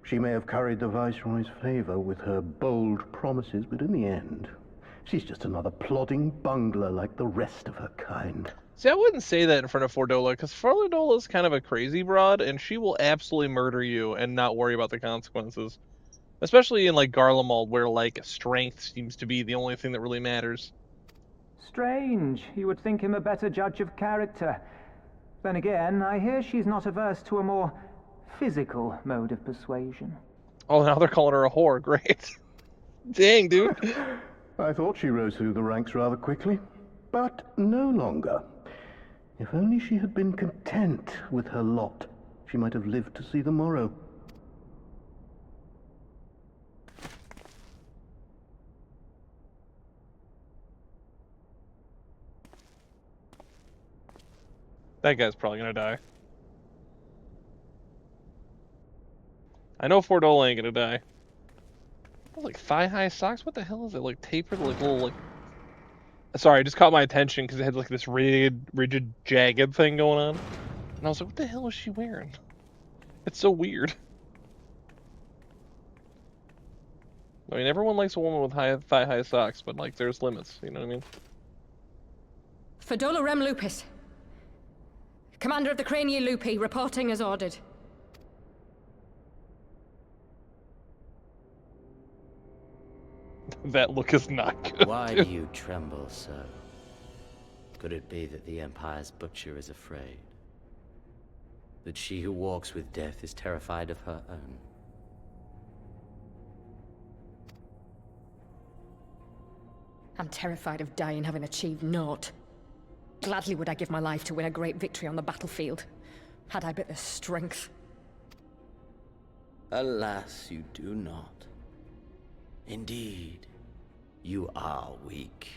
She may have curried the Viceroy's favor with her bold promises, but in the end, she's just another plodding bungler like the rest of her kind. See, I wouldn't say that in front of Fordola, because Fordola is kind of a crazy broad, and she will absolutely murder you and not worry about the consequences. Especially in, like, Garlemald, where, like, strength seems to be the only thing that really matters. Strange. You would think him a better judge of character. Then again, I hear she's not averse to a more physical mode of persuasion. Oh, now they're calling her a whore. Great. Dang, dude. I thought she rose through the ranks rather quickly, but no longer. If only she had been content with her lot, she might have lived to see the morrow. That guy's probably gonna die. I know Fordola ain't gonna die. Like thigh-high socks? What the hell is it? Like tapered, like little, like... Sorry, it just caught my attention because it had like this rigid, jagged thing going on. And I was like, what the hell is she wearing? It's so weird. I mean, everyone likes a woman with thigh-high socks, but like, there's limits, you know what I mean? Fordola Rem Lupus. Commander of the Crania Lupi, reporting as ordered. That look is not good. Why do you tremble so? Could it be that the Empire's butcher is afraid? That she who walks with death is terrified of her own? I'm terrified of dying having achieved naught. Gladly would I give my life to win a great victory on the battlefield, had I but the strength. Alas, you do not. Indeed, you are weak.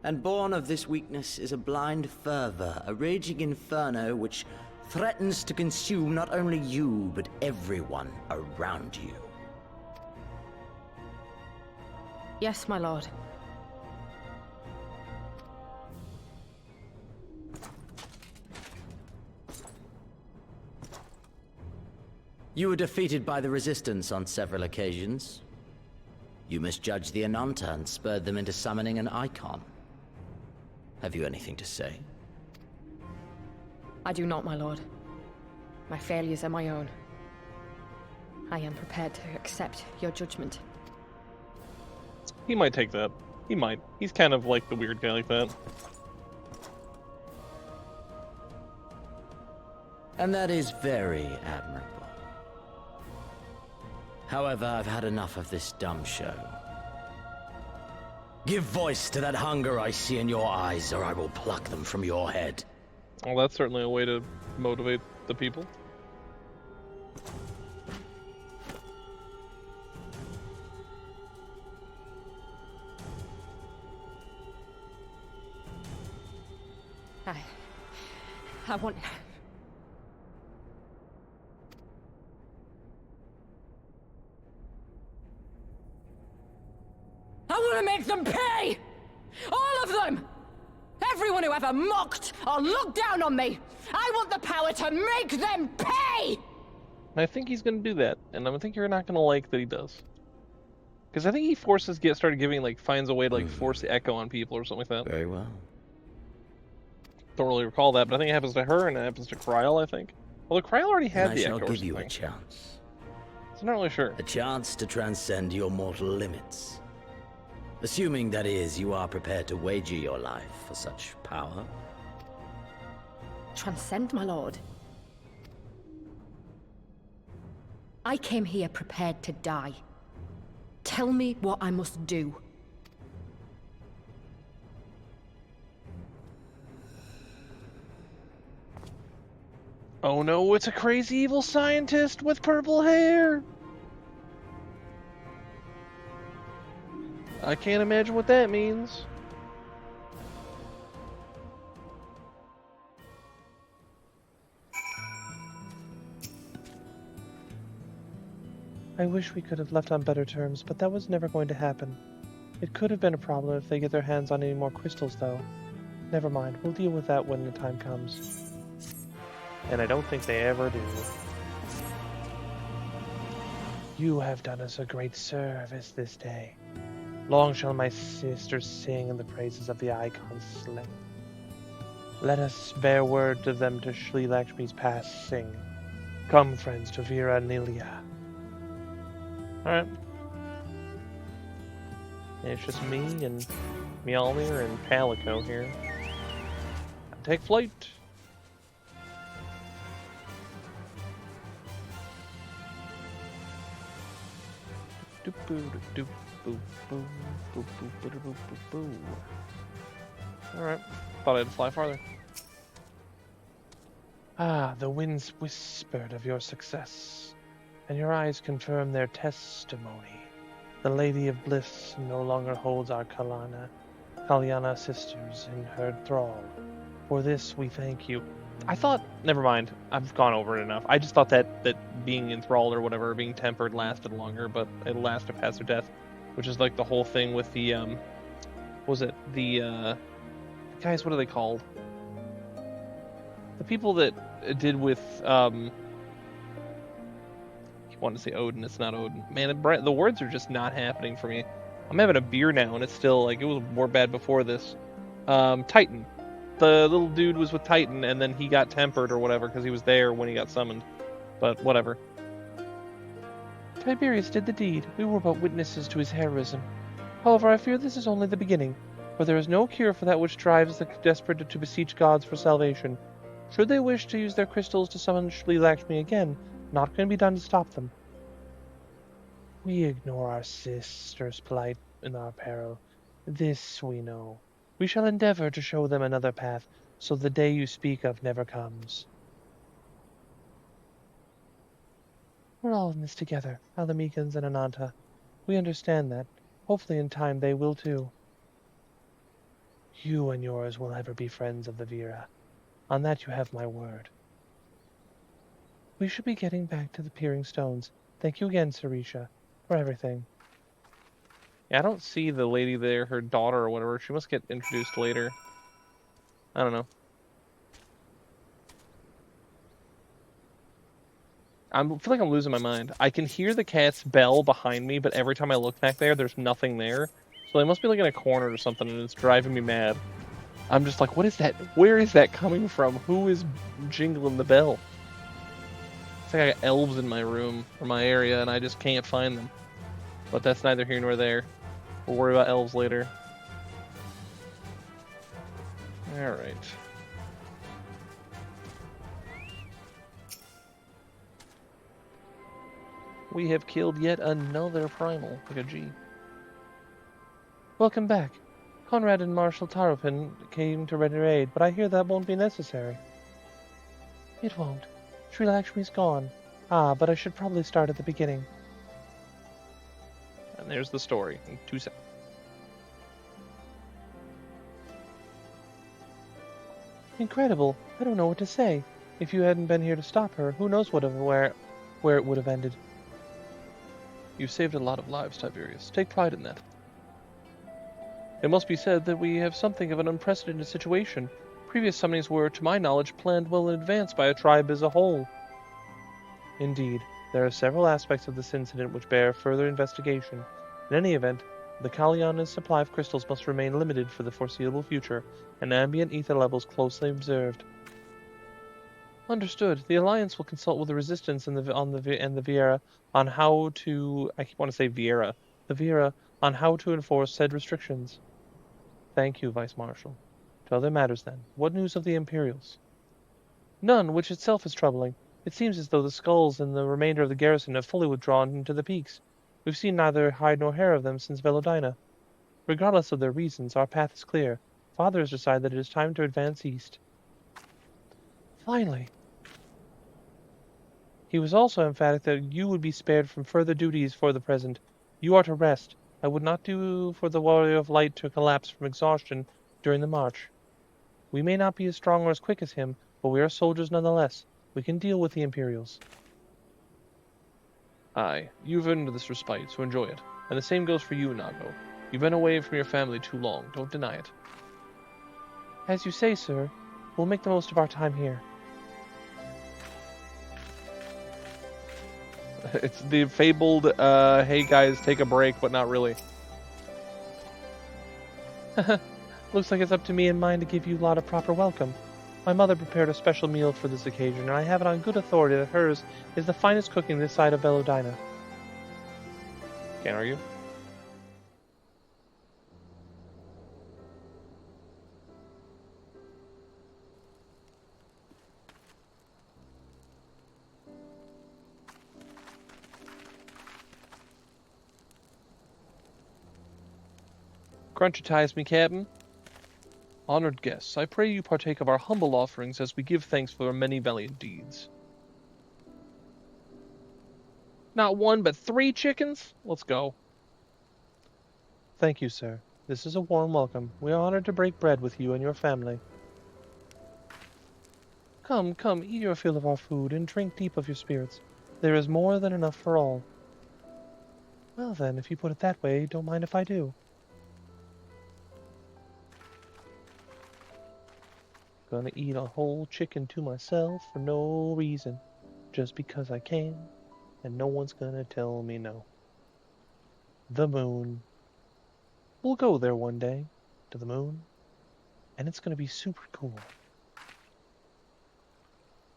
And born of this weakness is a blind fervor, a raging inferno which threatens to consume not only you, but everyone around you. Yes, my lord. You were defeated by the Resistance on several occasions. You misjudged the Ananta and spurred them into summoning an icon. Have you anything to say? I do not, my lord. My failures are my own. I am prepared to accept your judgment. He might take that. He might. He's kind of like the weird guy like that. And that is very admirable. However, I've had enough of this dumb show. Give voice to that hunger I see in your eyes, or I will pluck them from your head. Well, that's certainly a way to motivate the people. I want... I want to make them pay! All of them! Everyone who ever mocked or looked down on me! I want the power to make them pay! I think he's gonna do that, and I think you're not gonna like that he does. Because I think he started giving, like, finds a way to, like, force the echo on people or something like that. Very well. Don't really recall that, but I think it happens to her and it happens to Kryl, I think. Although Kryl already had the echo or something. I shall give you a chance. I'm not really sure. A chance to transcend your mortal limits. Assuming, that is, you are prepared to wager your life for such power. Transcend, my lord. I came here prepared to die. Tell me what I must do. Oh no, it's a crazy evil scientist with purple hair! I can't imagine what that means. I wish we could have left on better terms, but that was never going to happen. It could have been a problem if they get their hands on any more crystals, though. Never mind, we'll deal with that when the time comes. And I don't think they ever do. You have done us a great service this day. Long shall my sisters sing in the praises of the Icon's slain. Let us bear word to them to Shri Lakshmi's passing. Come, friends, to Vera Nilia. Alright. It's just me and Mjolnir and Palico here. Take flight! Alright. Thought I had to fly farther. Ah, the winds whispered of your success, and your eyes confirm their testimony. The Lady of Bliss no longer holds our Kalyana sisters in her thrall. For this we thank you. I thought, never mind, I've gone over it enough. I just thought that being enthralled or whatever, being tempered lasted longer, but it lasted past her death. Which is like the whole thing with the, what was it? The guys, what are they called? The people that did with, you wanted to say Odin, it's not Odin. Man, the words are just not happening for me. I'm having a beer now, and it's still, like, it was more bad before this. Titan. The little dude was with Titan, and then he got tempered or whatever, because he was there when he got summoned. But, whatever. Tiberius did the deed. We were but witnesses to his heroism. However, I fear this is only the beginning, for there is no cure for that which drives the desperate to beseech gods for salvation. Should they wish to use their crystals to summon Shri Lakshmi again, naught can be done to stop them. We ignore our sisters' plight in our peril. This we know. We shall endeavor to show them another path, so the day you speak of never comes. We're all in this together, Alamegans and Ananta. We understand that. Hopefully in time they will too. You and yours will ever be friends of the Vera. On that you have my word. We should be getting back to the Peering Stones. Thank you again, Sarisha, for everything. Yeah, I don't see the lady there, her daughter or whatever. She must get introduced later. I don't know. I feel like I'm losing my mind. I can hear the cat's bell behind me, but every time I look back there, there's nothing there. So they must be like in a corner or something, and it's driving me mad. I'm just like, what is that? Where is that coming from? Who is jingling the bell? It's like I got elves in my room, or my area, and I just can't find them. But that's neither here nor there. We'll worry about elves later. Alright. We have killed yet another primal, like a G. Welcome back. Conrad and Marshal Taropin came to render aid, but I hear that won't be necessary. It won't. Shri Lakshmi's gone. Ah, but I should probably start at the beginning. And there's the story in 2 seconds. Incredible. I don't know what to say. If you hadn't been here to stop her, who knows where it would have ended. You've saved a lot of lives, Tiberius. Take pride in that. It must be said that we have something of an unprecedented situation. Previous summonings were, to my knowledge, planned well in advance by a tribe as a whole. Indeed, there are several aspects of this incident which bear further investigation. In any event, the Kalyana's supply of crystals must remain limited for the foreseeable future, and ambient ether levels closely observed. Understood. The Alliance will consult with the Resistance and the Viera on how to... I keep wanting to say Viera. The Viera on how to enforce said restrictions. Thank you, Vice Marshal. To other matters, then. What news of the Imperials? None, which itself is troubling. It seems as though the skulls and the remainder of the garrison have fully withdrawn into the peaks. We've seen neither hide nor hair of them since Velodina. Regardless of their reasons, our path is clear. Father has decided that it is time to advance east. Finally. He was also emphatic that you would be spared from further duties for the present. You are to rest. I would not do for the Warrior of Light to collapse from exhaustion during the march. We may not be as strong or as quick as him, but we are soldiers nonetheless. We can deal with the Imperials. Aye, you've earned this respite, so enjoy it. And the same goes for you, Nago. You've been away from your family too long, don't deny it. As you say, sir. We'll make the most of our time here. It's the fabled, hey guys, take a break, but not really. Looks like it's up to me and mine to give you lot a proper welcome. My mother prepared a special meal for this occasion, and I have it on good authority that hers is the finest cooking this side of Velodina. Can't argue. Crunchitize me, Captain. Honored guests, I pray you partake of our humble offerings as we give thanks for our many valiant deeds. Not one, but 3 chickens? Let's go. Thank you, sir. This is a warm welcome. We are honored to break bread with you and your family. Come, come, eat your fill of our food and drink deep of your spirits. There is more than enough for all. Well then, if you put it that way, don't mind if I do. Gonna eat a whole chicken to myself for no reason. Just because I can, and no one's gonna tell me no. The moon. We'll go there one day, to the moon, and it's gonna be super cool.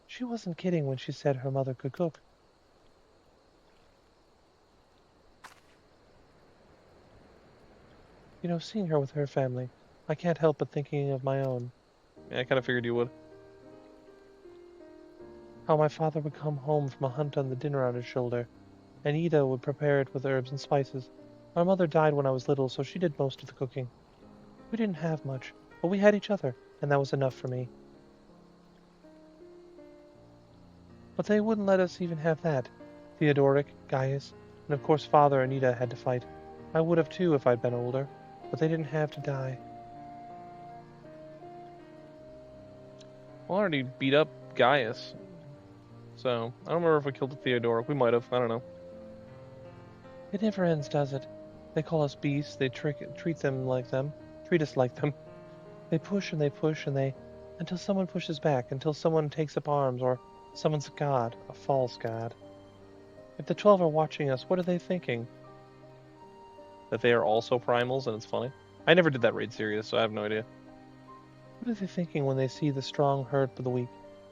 She wasn't kidding when she said her mother could cook. You know, seeing her with her family, I can't help but thinking of my own. Yeah, I kind of figured you would. How my father would come home from a hunt on the dinner on his shoulder, and Ida would prepare it with herbs and spices. Our mother died when I was little, so she did most of the cooking. We didn't have much, but we had each other, and that was enough for me. But they wouldn't let us even have that. Theodoric, Gaius, and of course Father and Ida had to fight. I would have too if I'd been older, but they didn't have to die. Well, I already beat up Gaius. So, I don't remember if we killed the Theodoric. We might have. I don't know. It never ends, does it? They call us beasts. They treat us like them. They push and they, until someone pushes back, until someone takes up arms, or someone's a god, a false god. If the 12 are watching us, what are they thinking? That they are also primals, and it's funny. I never did that raid series, so I have no idea. What are they thinking when they see the strong hurt the weak?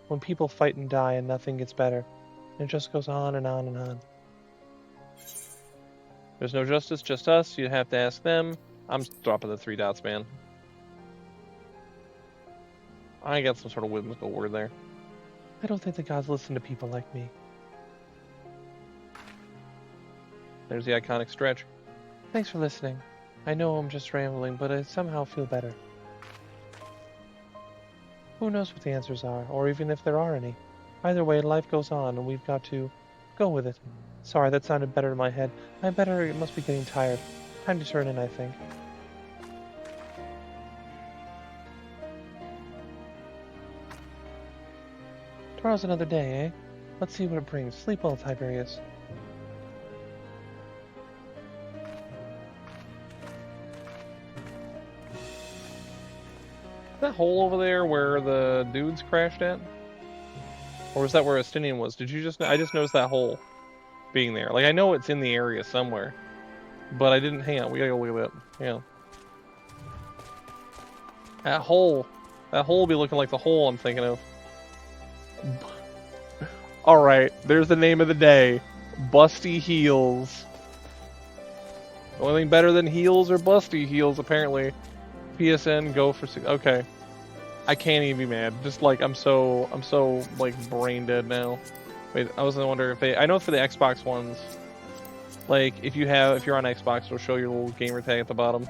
When people fight and die and nothing gets better? And it just goes on and on and on. There's no justice, just us. You'd have to ask them. I'm dropping the 3 dots, man. I got some sort of whimsical word there. I don't think the gods listen to people like me. There's the iconic stretch. Thanks for listening. I know I'm just rambling, but I somehow feel better. Who knows what the answers are, or even if there are any. Either way, life goes on, and we've got to go with it. Sorry, that sounded better in my head. It must be getting tired. Time to turn in, I think. Tomorrow's another day, eh? Let's see what it brings. Sleep well, Tiberius. That hole over there where the dudes crashed at? Or was that where Estinian was? I just noticed that hole being there. Like, I know it's in the area somewhere. But I didn't, hang on, we gotta go look at that. Hang on. That hole will be looking like the hole I'm thinking of. Alright, there's the name of the day. Busty Heels. The only thing better than heels or busty heels, apparently. PSN, go for 6. Okay. I can't even be mad. Just like, I'm so like brain dead now. Wait, I was gonna wonder if I know for the Xbox ones, like if you're on Xbox, it'll show your little gamer tag at the bottom.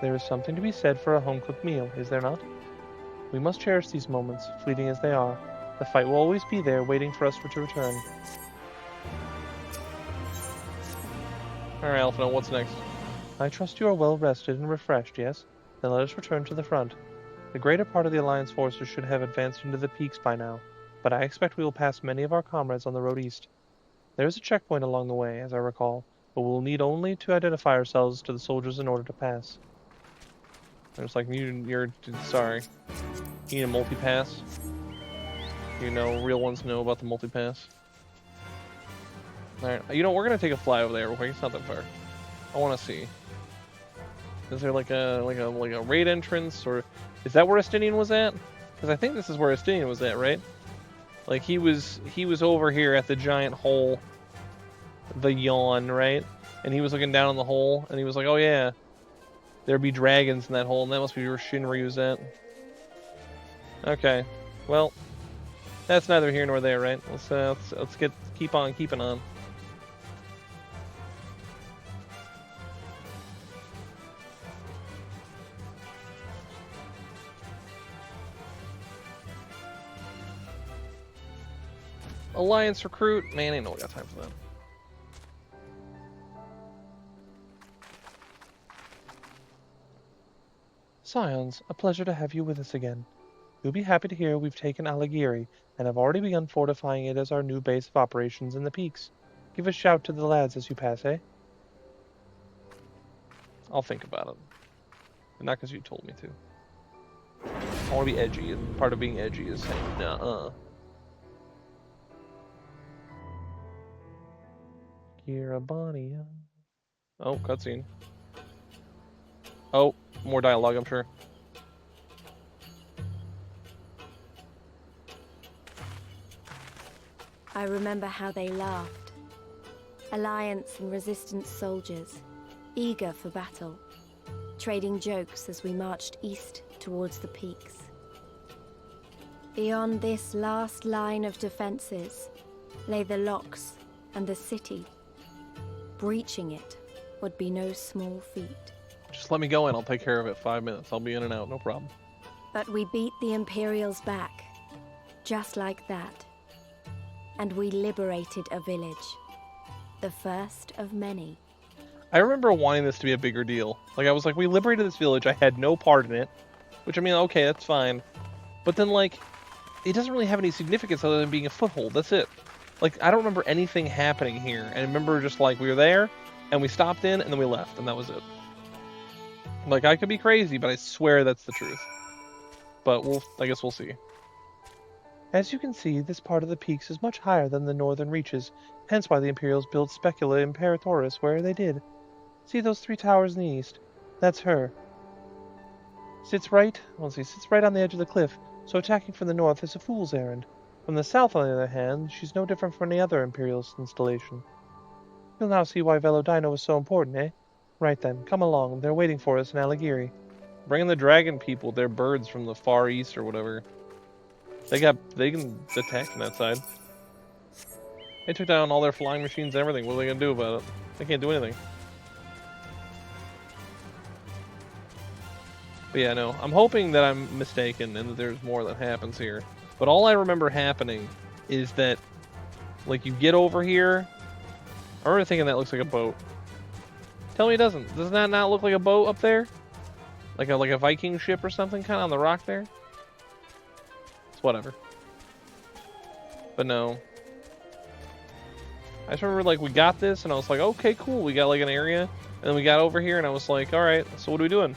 There is something to be said for a home-cooked meal, is there not? We must cherish these moments, fleeting as they are. The fight will always be there, waiting for us to return. Alright, Alphinaud, what's next? I trust you are well rested and refreshed, yes? Then let us return to the front. The greater part of the Alliance forces should have advanced into the peaks by now, but I expect we will pass many of our comrades on the road east. There is a checkpoint along the way, as I recall, but we'll need only to identify ourselves to the soldiers in order to pass. There's like, you're sorry. You need a multi-pass? You know, real ones know about the multi-pass. Alright, you know, we're gonna take a fly over there real quick. It's not that far. I wanna see. Is there like a raid entrance, or is that where Estinian was at? Because I think this is where Estinian was at, right? Like he was over here at the giant hole, the yawn, right? And he was looking down on the hole, and he was like, "Oh yeah, there'd be dragons in that hole, and that must be where Shinryu's at." Okay, well, that's neither here nor there, right? Let's keep on keeping on. Alliance recruit? Man, ain't no got time for that. Scions, a pleasure to have you with us again. You'll be happy to hear we've taken Alighieri and have already begun fortifying it as our new base of operations in the peaks. Give a shout to the lads as you pass, eh? I'll think about it. But not because you told me to. I want to be edgy, and part of being edgy is saying, nuh-uh. Kirabania. Oh, cutscene. Oh, more dialogue, I'm sure. I remember how they laughed. Alliance and Resistance soldiers, eager for battle, trading jokes as we marched east towards the peaks. Beyond this last line of defenses lay the locks and the city. Breaching it would be no small feat. Just let me go in, I'll take care of it. 5 minutes, I'll be in and out, no problem. But we beat the Imperials back, just like that. And we liberated a village. The first of many. I remember wanting this to be a bigger deal. Like, I was like, we liberated this village, I had no part in it. Which, I mean, okay, that's fine. But then, like, it doesn't really have any significance other than being a foothold, that's it. Like, I don't remember anything happening here. And I remember just, like, we were there, and we stopped in, and then we left, and that was it. Like, I could be crazy, but I swear that's the truth. But I guess we'll see. As you can see, this part of the peaks is much higher than the northern reaches, hence why the Imperials built Specula Imperatoris where they did. See those 3 towers in the east? That's her. Sits right on the edge of the cliff, so attacking from the north is a fool's errand. From the south, on the other hand, she's no different from any other Imperial installation. You'll now see why Velodino was so important, eh? Right then, come along, they're waiting for us in Alighieri. Bring in the dragon people, they're birds from the far east or whatever. They can attack from that side. They took down all their flying machines and everything. What are they gonna do about it? They can't do anything. But yeah, no. I'm hoping that I'm mistaken and that there's more that happens here. But all I remember happening is that, like, you get over here. I remember thinking that looks like a boat. Tell me it doesn't. Does that not look like a boat up there? Like a Viking ship or something, kind of on the rock there? It's whatever. But no. I just remember, like, we got this, and I was like, okay, cool. We got, like, an area. And then we got over here, and I was like, alright, so what are we doing?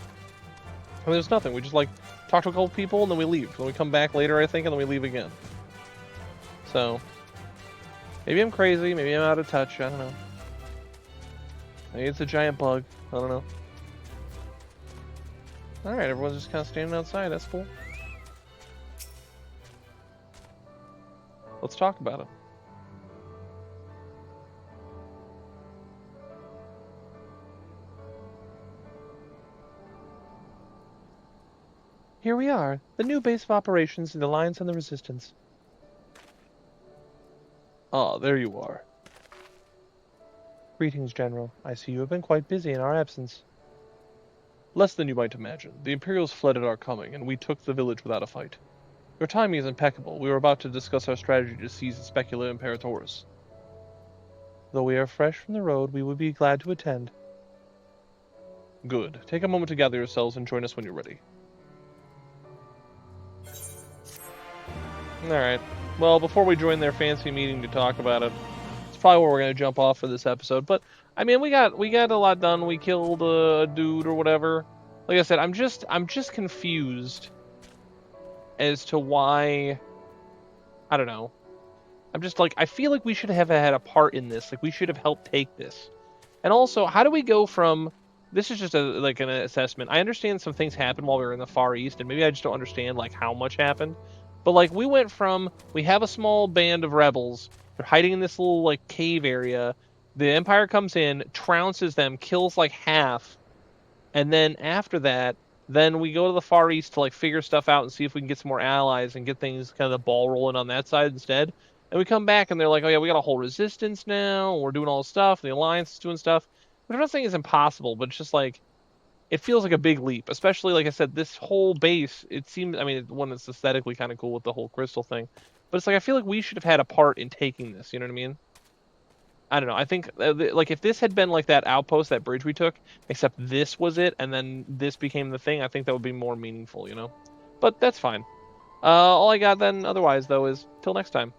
And there's nothing. We just, like, talk to a couple people, and then we leave. Then we come back later, I think, and then we leave again. So, maybe I'm crazy. Maybe I'm out of touch. I don't know. Maybe it's a giant bug. I don't know. Alright, everyone's just kind of standing outside. That's cool. Let's talk about it. Here we are, the new base of operations of the Alliance and the Resistance. Ah, there you are. Greetings, General. I see you have been quite busy in our absence. Less than you might imagine. The Imperials fled at our coming, and we took the village without a fight. Your timing is impeccable. We were about to discuss our strategy to seize the Specula Imperatoris. Though we are fresh from the road, we would be glad to attend. Good. Take a moment to gather yourselves and join us when you're ready. Alright. Well, before we join their fancy meeting to talk about it, it's probably where we're going to jump off for this episode. But, I mean, we got a lot done. We killed a dude or whatever. Like I said, I'm just confused as to why... I don't know. I'm just like, I feel like we should have had a part in this. Like, we should have helped take this. And also, how do we go from... This is just an assessment. I understand some things happened while we were in the Far East, and maybe I just don't understand, like, how much happened. But, like, we went from, we have a small band of rebels. They're hiding in this little, like, cave area. The Empire comes in, trounces them, kills, like, half. And then after that, then we go to the Far East to, like, figure stuff out and see if we can get some more allies and get things, kind of the ball rolling on that side instead. And we come back and they're like, oh yeah, we got a whole resistance now. We're doing all this stuff. The Alliance is doing stuff. Which I'm not saying is impossible, but it's just like, it feels like a big leap. Especially, like I said, this whole base, it seems, I mean, one that's aesthetically kind of cool with the whole crystal thing. But it's like, I feel like we should have had a part in taking this, you know what I mean? I don't know. I think, like, if this had been like that outpost, that bridge we took, except this was it, and then this became the thing, I think that would be more meaningful, you know? But that's fine. All I got then, otherwise, though, is till next time.